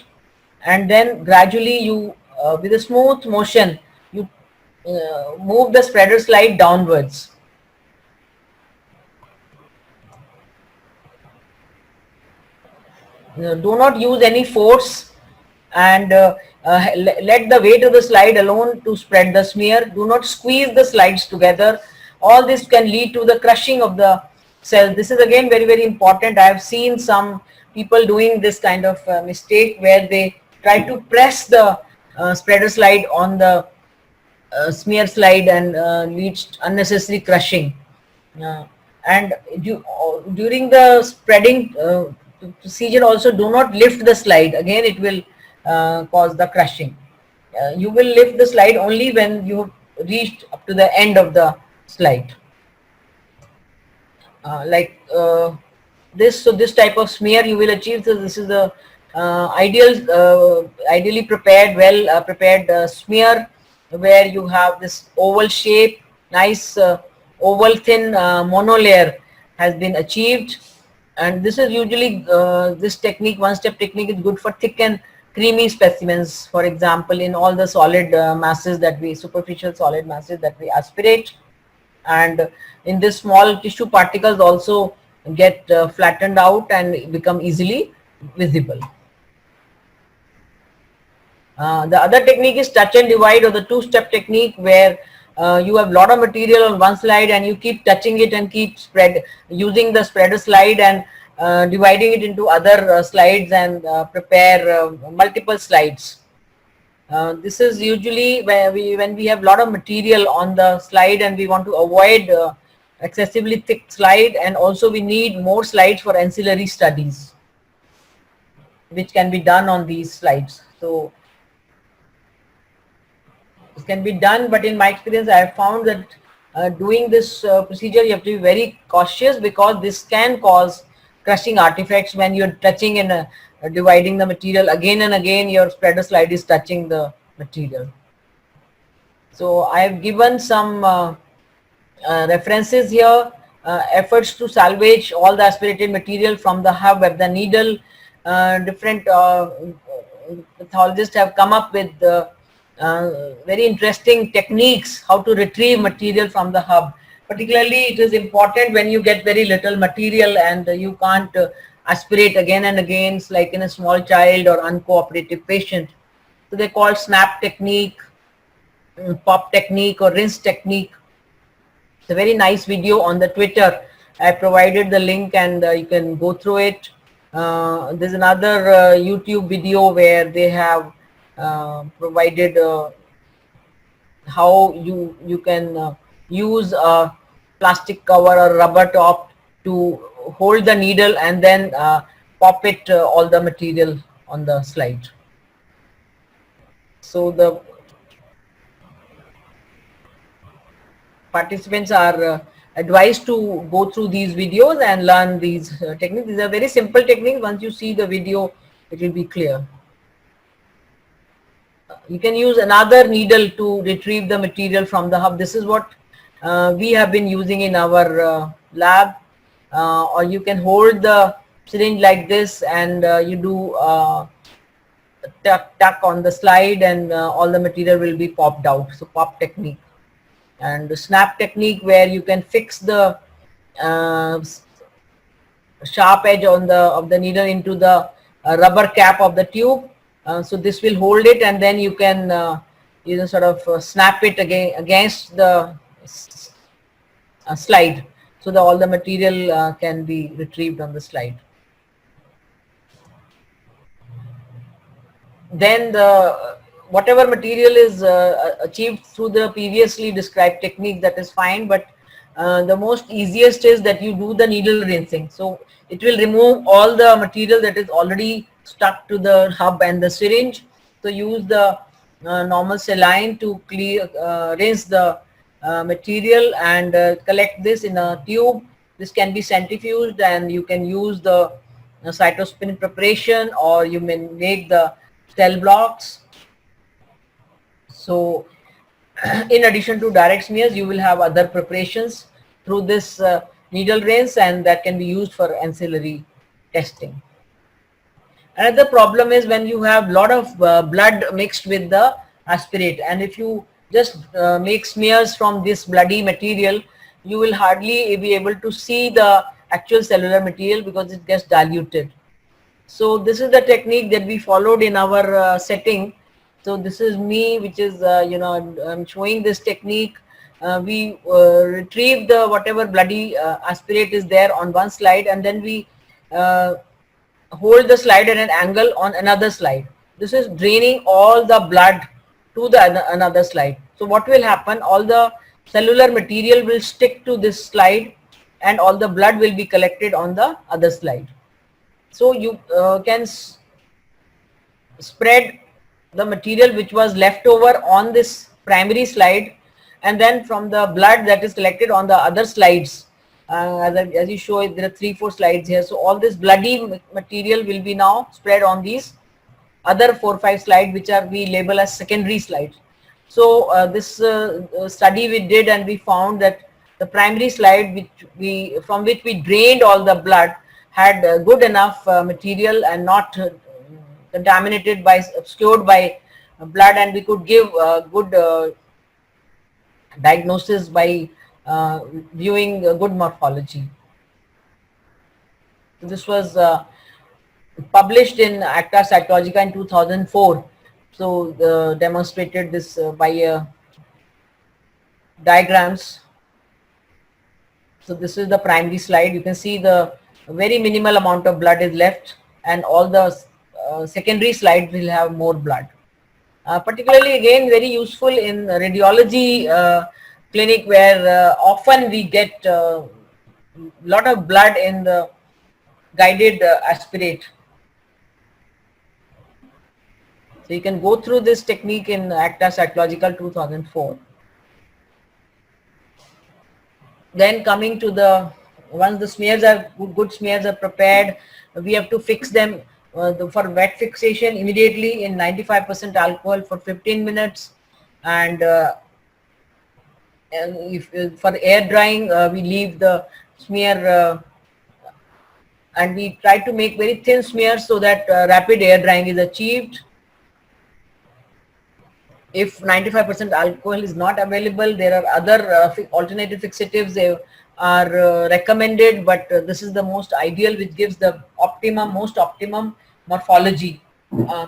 and then gradually you with a smooth motion you move the spreader slide downwards. Do not use any force, and let the weight of the slide alone to spread the smear. Do not squeeze the slides together. All this can lead to the crushing of the cell. This is again very, very important. I have seen some people doing this kind of mistake where they try to press the spreader slide on the smear slide and leads unnecessary crushing. And during the spreading procedure also, do not lift the slide. Again, it will cause the crushing. You will lift the slide only when you have reached up to the end of the slide. This, so this type of smear you will achieve. So this is the ideally prepared, well prepared smear, where you have this oval shape, nice oval thin monolayer has been achieved. And this is usually this technique, one-step technique, is good for thick and creamy specimens. For example, in all the solid masses that we, superficial solid masses that we aspirate, and in this small tissue particles also get flattened out and become easily visible. The other technique is touch and divide, or the two-step technique, where you have a lot of material on one slide and you keep touching it and keep using the spreader slide and dividing it into other slides and prepare multiple slides. This is usually where when we have a lot of material on the slide and we want to avoid excessively thick slide, and also we need more slides for ancillary studies which can be done on these slides. So this can be done, but in my experience I have found that doing this procedure you have to be very cautious, because this can cause crushing artifacts when you're touching and dividing the material again and again. Your spreader slide is touching the material. So I have given some references here. Efforts to salvage all the aspirated material from the hub at the needle. Different pathologists have come up with very interesting techniques how to retrieve material from the hub. Particularly, it is important when you get very little material and you can't aspirate again and again, it's like in a small child or uncooperative patient. So they call snap technique, pop technique, or rinse technique. It's a very nice video on the Twitter. I provided the link, and you can go through it. There's another YouTube video where they have provided how you can use a plastic cover or rubber top to hold the needle and then pop it all the material on the slide. So the participants are advised to go through these videos and learn these techniques. These are very simple techniques. Once you see the video, it will be clear. You can use another needle to retrieve the material from the hub. This is what we have been using in our lab. Or you can hold the syringe like this, and you do tuck on the slide, and all the material will be popped out. So pop technique. And the snap technique, where you can fix the sharp edge of the needle into the rubber cap of the tube. So this will hold it, and then you can sort of snap it against the slide, so that all the material can be retrieved on the slide. Then whatever material is achieved through the previously described technique, that is fine, but the most easiest is that you do the needle rinsing. So it will remove all the material that is already stuck to the hub and the syringe. So use the normal saline to rinse the material and collect this in a tube. This can be centrifuged, and you can use the cytospin preparation, or you may make the cell blocks. So in addition to direct smears, you will have other preparations through this needle rinse, and that can be used for ancillary testing. Another problem is when you have a lot of blood mixed with the aspirate, and if you just make smears from this bloody material, you will hardly be able to see the actual cellular material because it gets diluted. So this is the technique that we followed in our setting. So this is me, which is I'm showing this technique. We retrieve the whatever bloody aspirate is there on one slide, and then we hold the slide at an angle on another slide. This is draining all the blood to the another slide. So what will happen? All the cellular material will stick to this slide, and all the blood will be collected on the other slide. So you can spread the material which was left over on this primary slide, and then from the blood that is collected on the other slides, as you show, there are 3-4 slides here. So all this bloody material will be now spread on these other 4-5 slides, which are we label as secondary slides. So this study we did, and we found that the primary slide from which we drained all the blood had good enough material and not contaminated by, obscured by blood, and we could give good diagnosis by viewing good morphology. This was published in Acta Cytologica in 2004. So demonstrated this by diagrams. So this is the primary slide. You can see the very minimal amount of blood is left, and all the secondary slides will have more blood. Particularly, again, very useful in radiology clinic where often we get lot of blood in the guided aspirate. So you can go through this technique in ACTA Cytological 2004. Then coming to the, once the smears are good smears are prepared, we have to fix them for wet fixation immediately in 95% alcohol for 15 minutes, and if for air drying we leave the smear and we try to make very thin smears so that rapid air drying is achieved. If 95% alcohol is not available, there are other alternative fixatives. They are recommended, but this is the most ideal, which gives the most optimum morphology.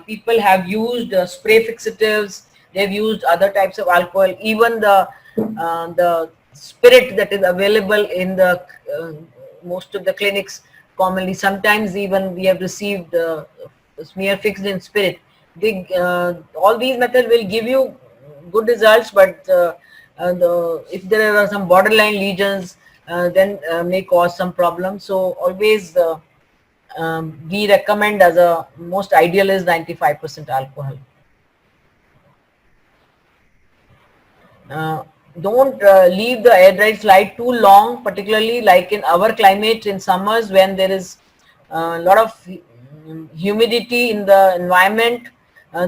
People have used spray fixatives, they've used other types of alcohol, even the spirit that is available in the most of the clinics commonly. Sometimes even we have received smear fixed in spirit. All these methods will give you good results, but if there are some borderline lesions, then may cause some problems. So always we recommend, as a most ideal, is 95% alcohol. Don't leave the air dried slide too long, particularly like in our climate in summers when there is a lot of humidity in the environment.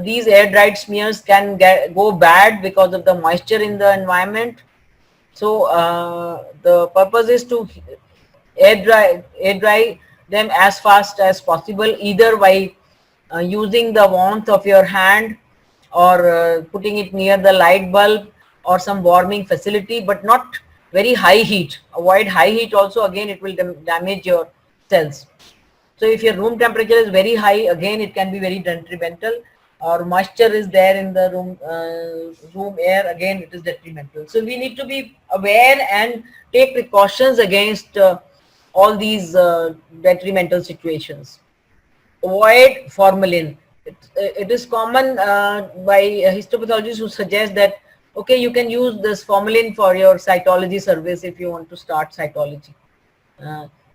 These air dried smears can go bad because of the moisture in the environment. So the purpose is to air dry them as fast as possible, either by using the warmth of your hand or putting it near the light bulb or some warming facility, but not very high heat. Avoid high heat also, again it will damage your cells. So if your room temperature is very high, again it can be very detrimental, or moisture is there in the room air, again it is detrimental. So we need to be aware and take precautions against all these detrimental situations. Avoid formalin. It is common by histopathologists who suggest that, okay, you can use this formalin for your cytology service if you want to start cytology.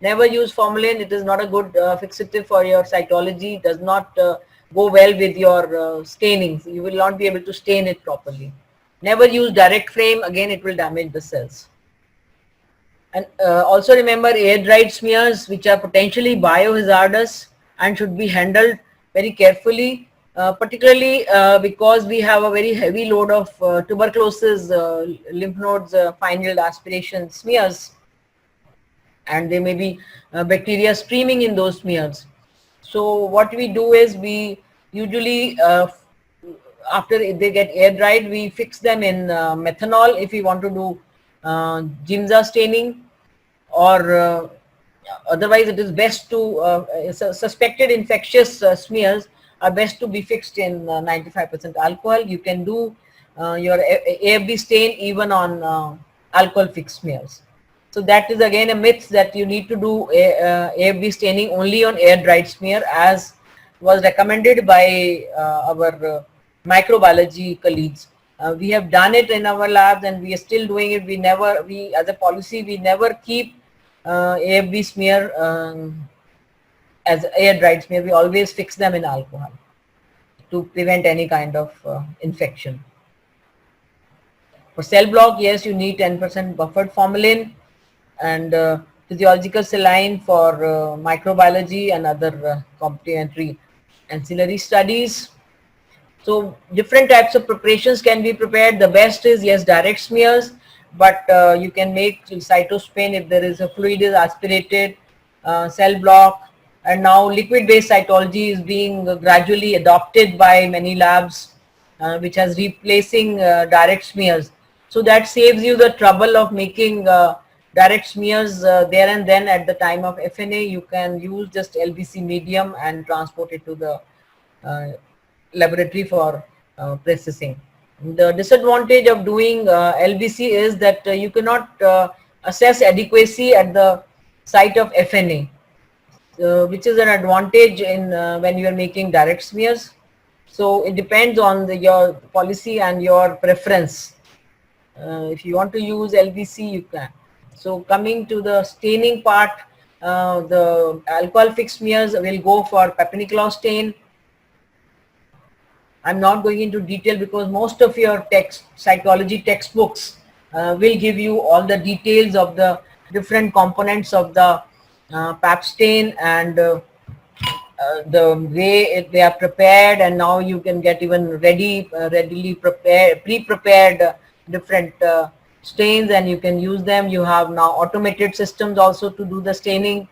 Never use formalin. It is not a good fixative for your cytology. It does not go well with your stainings. You will not be able to stain it properly. Never use direct frame. Again, it will damage the cells. And also remember, air dried smears, which are potentially biohazardous and should be handled very carefully, particularly because we have a very heavy load of tuberculosis lymph nodes final aspiration smears, and there may be bacteria streaming in those smears. So what we do is, we usually after they get air dried, we fix them in methanol if we want to do Gimza staining, or otherwise it is best to suspected infectious smears are best to be fixed in 95% alcohol. You can do your AFB stain even on alcohol fixed smears. So that is again a myth, that you need to do AFB staining only on air dried smear, as was recommended by our microbiology colleagues. We have done it in our labs and we are still doing it. We as a policy, we never keep AFB smear as air dried smear. We always fix them in alcohol to prevent any kind of infection. For cell block, yes, you need 10% buffered formalin, and physiological saline for microbiology and other complementary ancillary studies. So different types of preparations can be prepared. The best is, yes, direct smears, but you can make cytospin if there is a fluid is aspirated, cell block, and now liquid based cytology is being gradually adopted by many labs, which has replacing direct smears. So that saves you the trouble of making direct smears there and then at the time of FNA. You can use just LBC medium and transport it to the laboratory for processing. The disadvantage of doing LBC is that you cannot assess adequacy at the site of FNA, which is an advantage in when you are making direct smears. So it depends on your policy and your preference. If you want to use LVC, you can. So coming to the staining part, the alcohol fixed smears will go for Papinicolaou stain. I'm not going into detail because most of your cytology textbooks will give you all the details of the different components of the pap stain and the way they are prepared, and now you can get even readily prepared, pre-prepared different stains, and you can use them. You have now automated systems also to do the staining,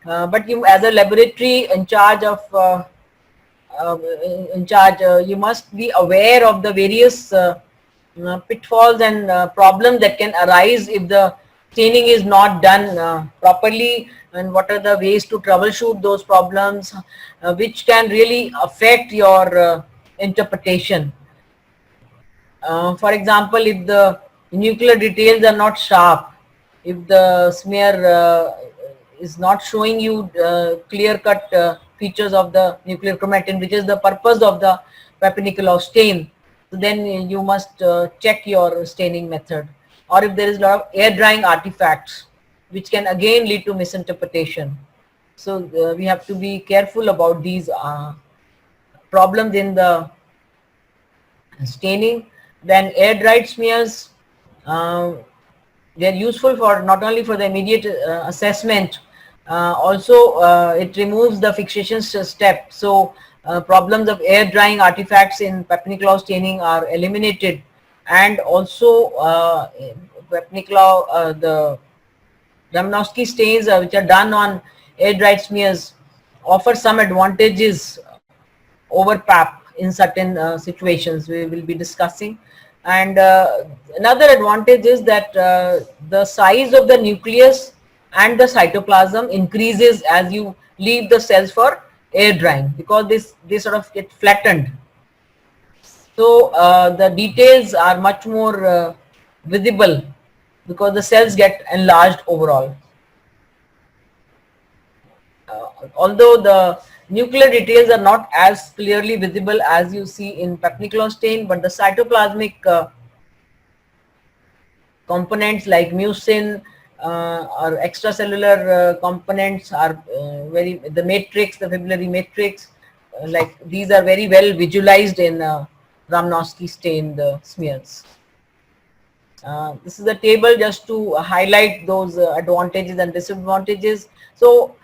but you, as a laboratory in charge of you must be aware of the various pitfalls and problems that can arise if the staining is not done properly, and what are the ways to troubleshoot those problems, which can really affect your interpretation. For example, if the nuclear details are not sharp, if the smear is not showing you clear-cut features of the nuclear chromatin, which is the purpose of the Papinicolaou stain, so then you must check your staining method. Or if there is a lot of air drying artifacts, which can again lead to misinterpretation. So we have to be careful about these problems in the staining. Then air dried smears, they are useful for not only for the immediate assessment, also it removes the fixation step. So problems of air drying artifacts in Papinicolaou staining are eliminated, and also the Ramnowski stains which are done on air dried smears offer some advantages over PAP in certain situations we will be discussing. And another advantage is that the size of the nucleus and the cytoplasm increases as you leave the cells for air drying, because they sort of get flattened. So the details are much more visible because the cells get enlarged overall. Although the nuclear details are not as clearly visible as you see in Papinicolaou stain, but the cytoplasmic components like mucin or extracellular components are the matrix, the fibrillary matrix, like these are very well visualized in Ramnowski stained smears. This is a table just to highlight those advantages and disadvantages. So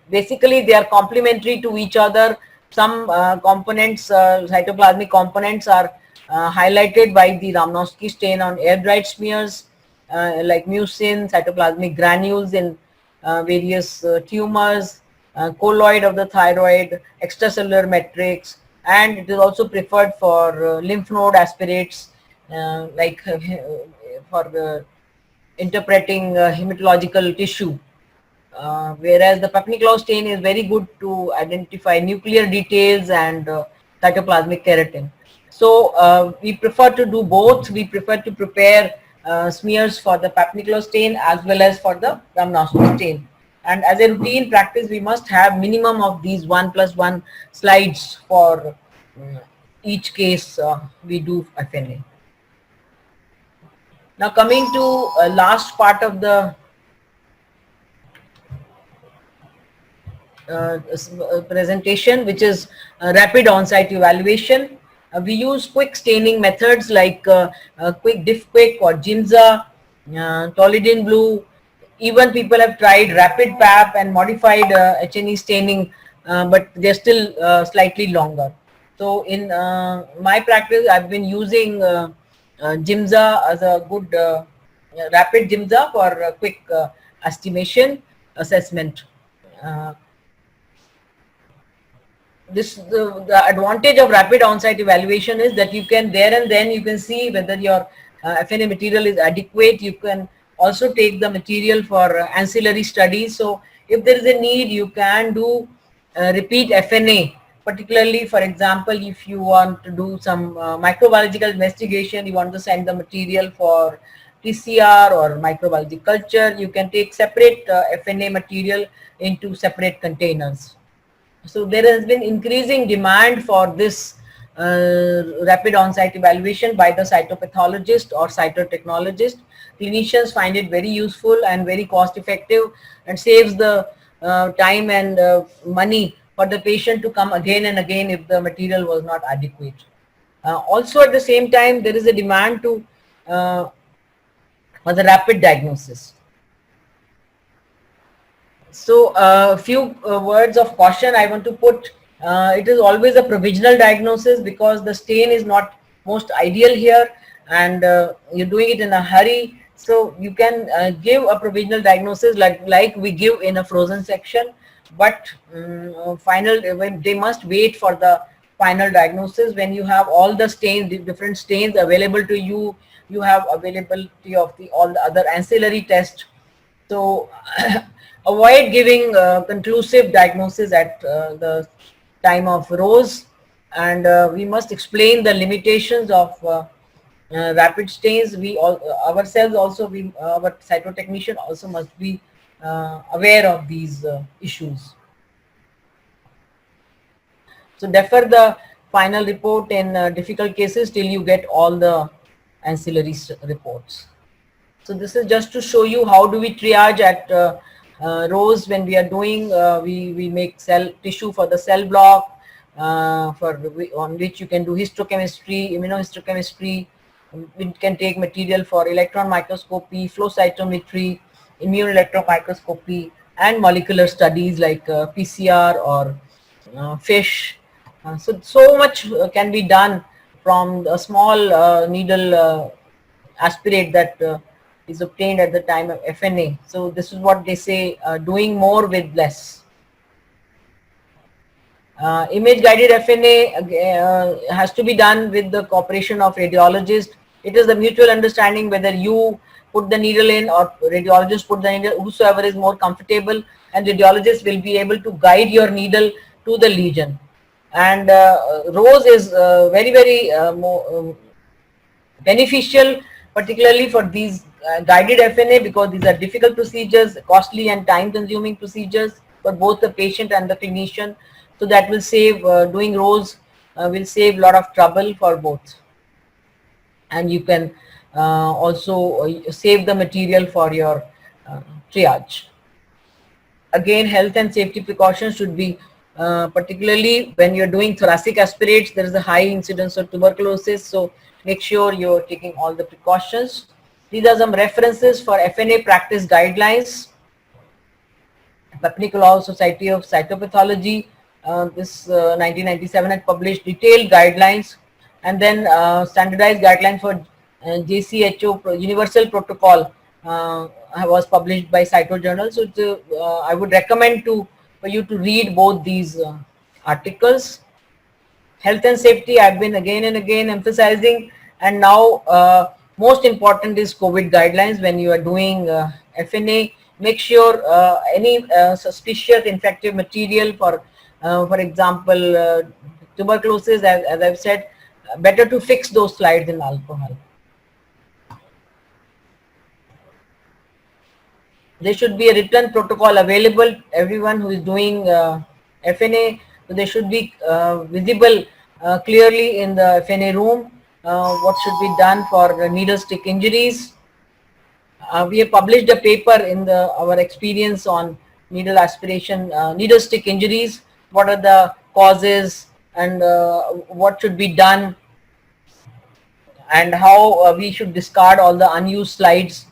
basically they are complementary to each other. Some components, cytoplasmic components, are highlighted by the Ramnowski stain on air dried smears, like mucin, cytoplasmic granules in various tumors, colloid of the thyroid, extracellular matrix, and it is also preferred for lymph node aspirates, like for interpreting hematological tissue. Whereas the Papinicolaou stain is very good to identify nuclear details and cytoplasmic keratin. So we prefer to do both. We prefer to prepare smears for the Papinicolaou stain as well as for the Ramnowski stain. And as a routine practice, we must have minimum of these 1+1 slides for each case we do FNA. Now coming to last part of the presentation, which is rapid on-site evaluation. We use quick staining methods like quick Quick or Jimza, Tolidin blue. Even people have tried rapid PAP and modified HNE staining, but they're still slightly longer. So in my practice, I've been using Jimza as a good rapid Jimza for quick estimation assessment. The advantage of rapid on-site evaluation is that you can there and then you can see whether your FNA material is adequate. You can also take the material for ancillary studies. So if there is a need, you can do repeat FNA, particularly, for example, if you want to do some microbiological investigation, you want to send the material for PCR or microbiology culture, you can take separate FNA material into separate containers. So there has been increasing demand for this rapid on-site evaluation by the cytopathologist or cytotechnologist. Clinicians find it very useful and very cost effective, and saves the time and money for the patient to come again and again if the material was not adequate. Also at the same time, there is a demand to for the rapid diagnosis. So a few words of caution I want to put. It is always a provisional diagnosis because the stain is not most ideal here, and you're doing it in a hurry. So you can give a provisional diagnosis like we give in a frozen section, but final, when they must wait for the final diagnosis when you have all the stains, the different stains available to you. You have availability of all the other ancillary tests. So avoid giving conclusive diagnosis at the time of rose, and we must explain the limitations of rapid stains. We all ourselves also, our cytotechnician also must be aware of these issues. So defer the final report in difficult cases till you get all the ancillary reports. So this is just to show you how do we triage at rows when we are doing, we make cell tissue for the cell block, on which you can do histochemistry, immunohistochemistry. We can take material for electron microscopy, flow cytometry, immunoelectron microscopy, and molecular studies like PCR or fish. So much can be done from a small needle aspirate that is obtained at the time of FNA. So this is what they say, doing more with less. Image guided FNA has to be done with the cooperation of radiologist. It is the mutual understanding whether you put the needle in or radiologist put the needle, whosoever is more comfortable, and radiologist will be able to guide your needle to the lesion. And rose is very more beneficial, particularly for these guided FNA, because these are difficult procedures, costly and time consuming procedures for both the patient and the clinician. So that will save, doing rose will save a lot of trouble for both. And you can also save the material for your triage. Again, health and safety precautions should be particularly when you're doing thoracic aspirates, there is a high incidence of tuberculosis. So make sure you're taking all the precautions. These are some references for FNA practice guidelines. Pathology Society of Cytopathology, this 1997 had published detailed guidelines, and then standardized guidelines for JCHO Universal Protocol was published by Cyto Journal. So I would recommend for you to read both these articles. Health and safety I've been again and again emphasizing, and now most important is COVID guidelines. When you are doing FNA, make sure any suspicious infective material for example tuberculosis, as I've said, better to fix those slides in alcohol. There should be a written protocol available. Everyone who is doing FNA, so they should be visible clearly in the FNA room. What should be done for needle stick injuries? We have published a paper in our experience on needle aspiration, needle stick injuries. What are the causes and what should be done, and how we should discard all the unused slides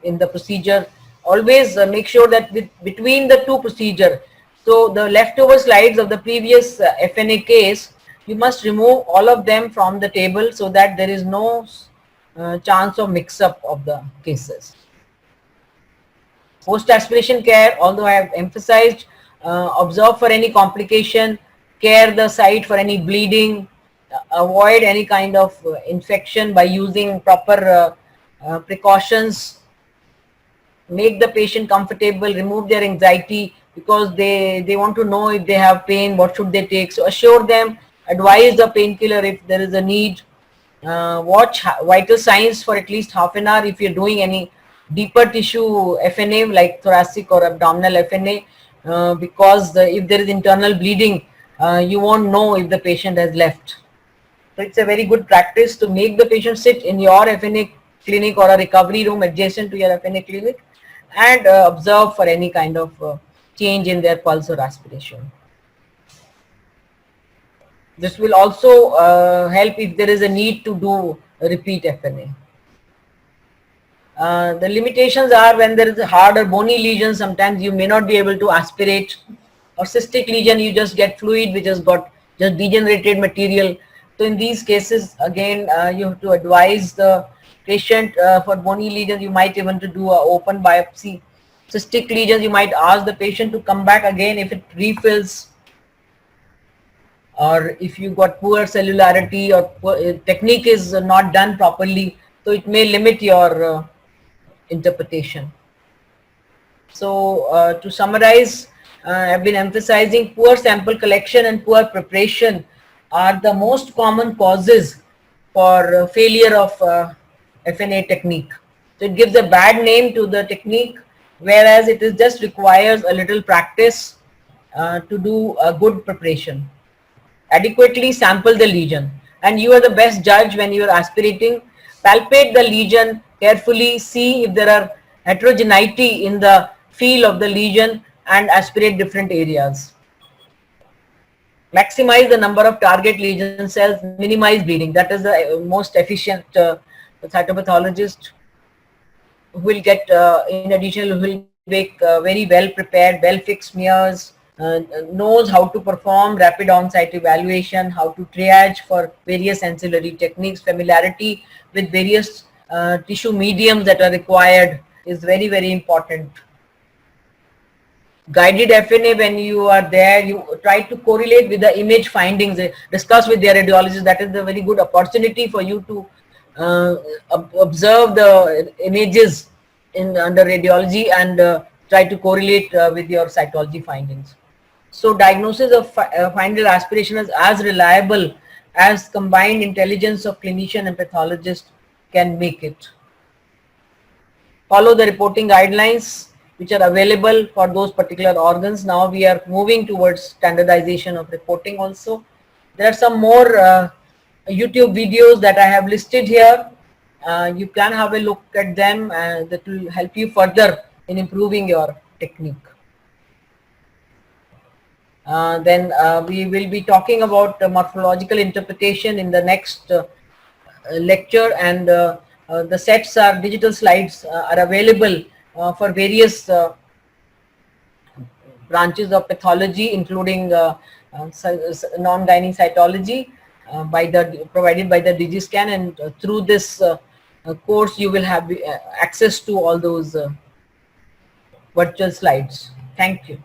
in the procedure. Always make sure that between the two procedure, so the leftover slides of the previous FNA case, you must remove all of them from the table so that there is no chance of mix-up of the cases. Post-aspiration care, although I have emphasized, observe for any complication, care the site for any bleeding, avoid any kind of infection by using proper precautions, make the patient comfortable, remove their anxiety, because they want to know if they have pain, what should they take. So assure them, advise the painkiller if there is a need. Watch vital signs for at least half an hour if you're doing any deeper tissue FNA like thoracic or abdominal FNA, because if there is internal bleeding, you won't know if the patient has left. So it's a very good practice to make the patient sit in your FNA clinic or a recovery room adjacent to your FNA clinic and observe for any kind of change in their pulse or aspiration. This will also help if there is a need to do a repeat FNA. The limitations are when there is a hard or bony lesion, sometimes you may not be able to aspirate, or cystic lesion, you just get fluid which has got just degenerated material. So in these cases, again, you have to advise the patient for bony lesions, you might even to do an open biopsy. Cystic lesions, you might ask the patient to come back again if it refills, or if you got poor cellularity or technique is not done properly, so it may limit your interpretation. So to summarize, I've been emphasizing poor sample collection and poor preparation are the most common causes for failure of FNA technique. So it gives a bad name to the technique, whereas it is just requires a little practice to do a good preparation. Adequately sample the lesion, and you are the best judge when you are aspirating. Palpate the lesion carefully, see if there are heterogeneity in the feel of the lesion, and aspirate different areas. Maximize the number of target lesion cells, minimize bleeding. That is the most efficient cytopathologist who will get, in addition, who will make very well prepared, well fixed smears, knows how to perform rapid on-site evaluation, how to triage for various ancillary techniques. Familiarity with various tissue mediums that are required is very, very important. Guided FNA, when you are there, you try to correlate with the image findings, discuss with their radiologist. That is a very good opportunity for you to observe the images under radiology and try to correlate with your cytology findings. So diagnosis of final aspiration is as reliable as combined intelligence of clinician and pathologist can make it. Follow the reporting guidelines which are available for those particular organs. Now we are moving towards standardization of reporting also. There are some more YouTube videos that I have listed here. You can have a look at them, and that will help you further in improving your technique. Then we will be talking about morphological interpretation in the next lecture, and the sets are digital slides are available for various branches of pathology, including non-gynae cytology, provided by the DigiScan, and through this course you will have access to all those virtual slides. Thank you.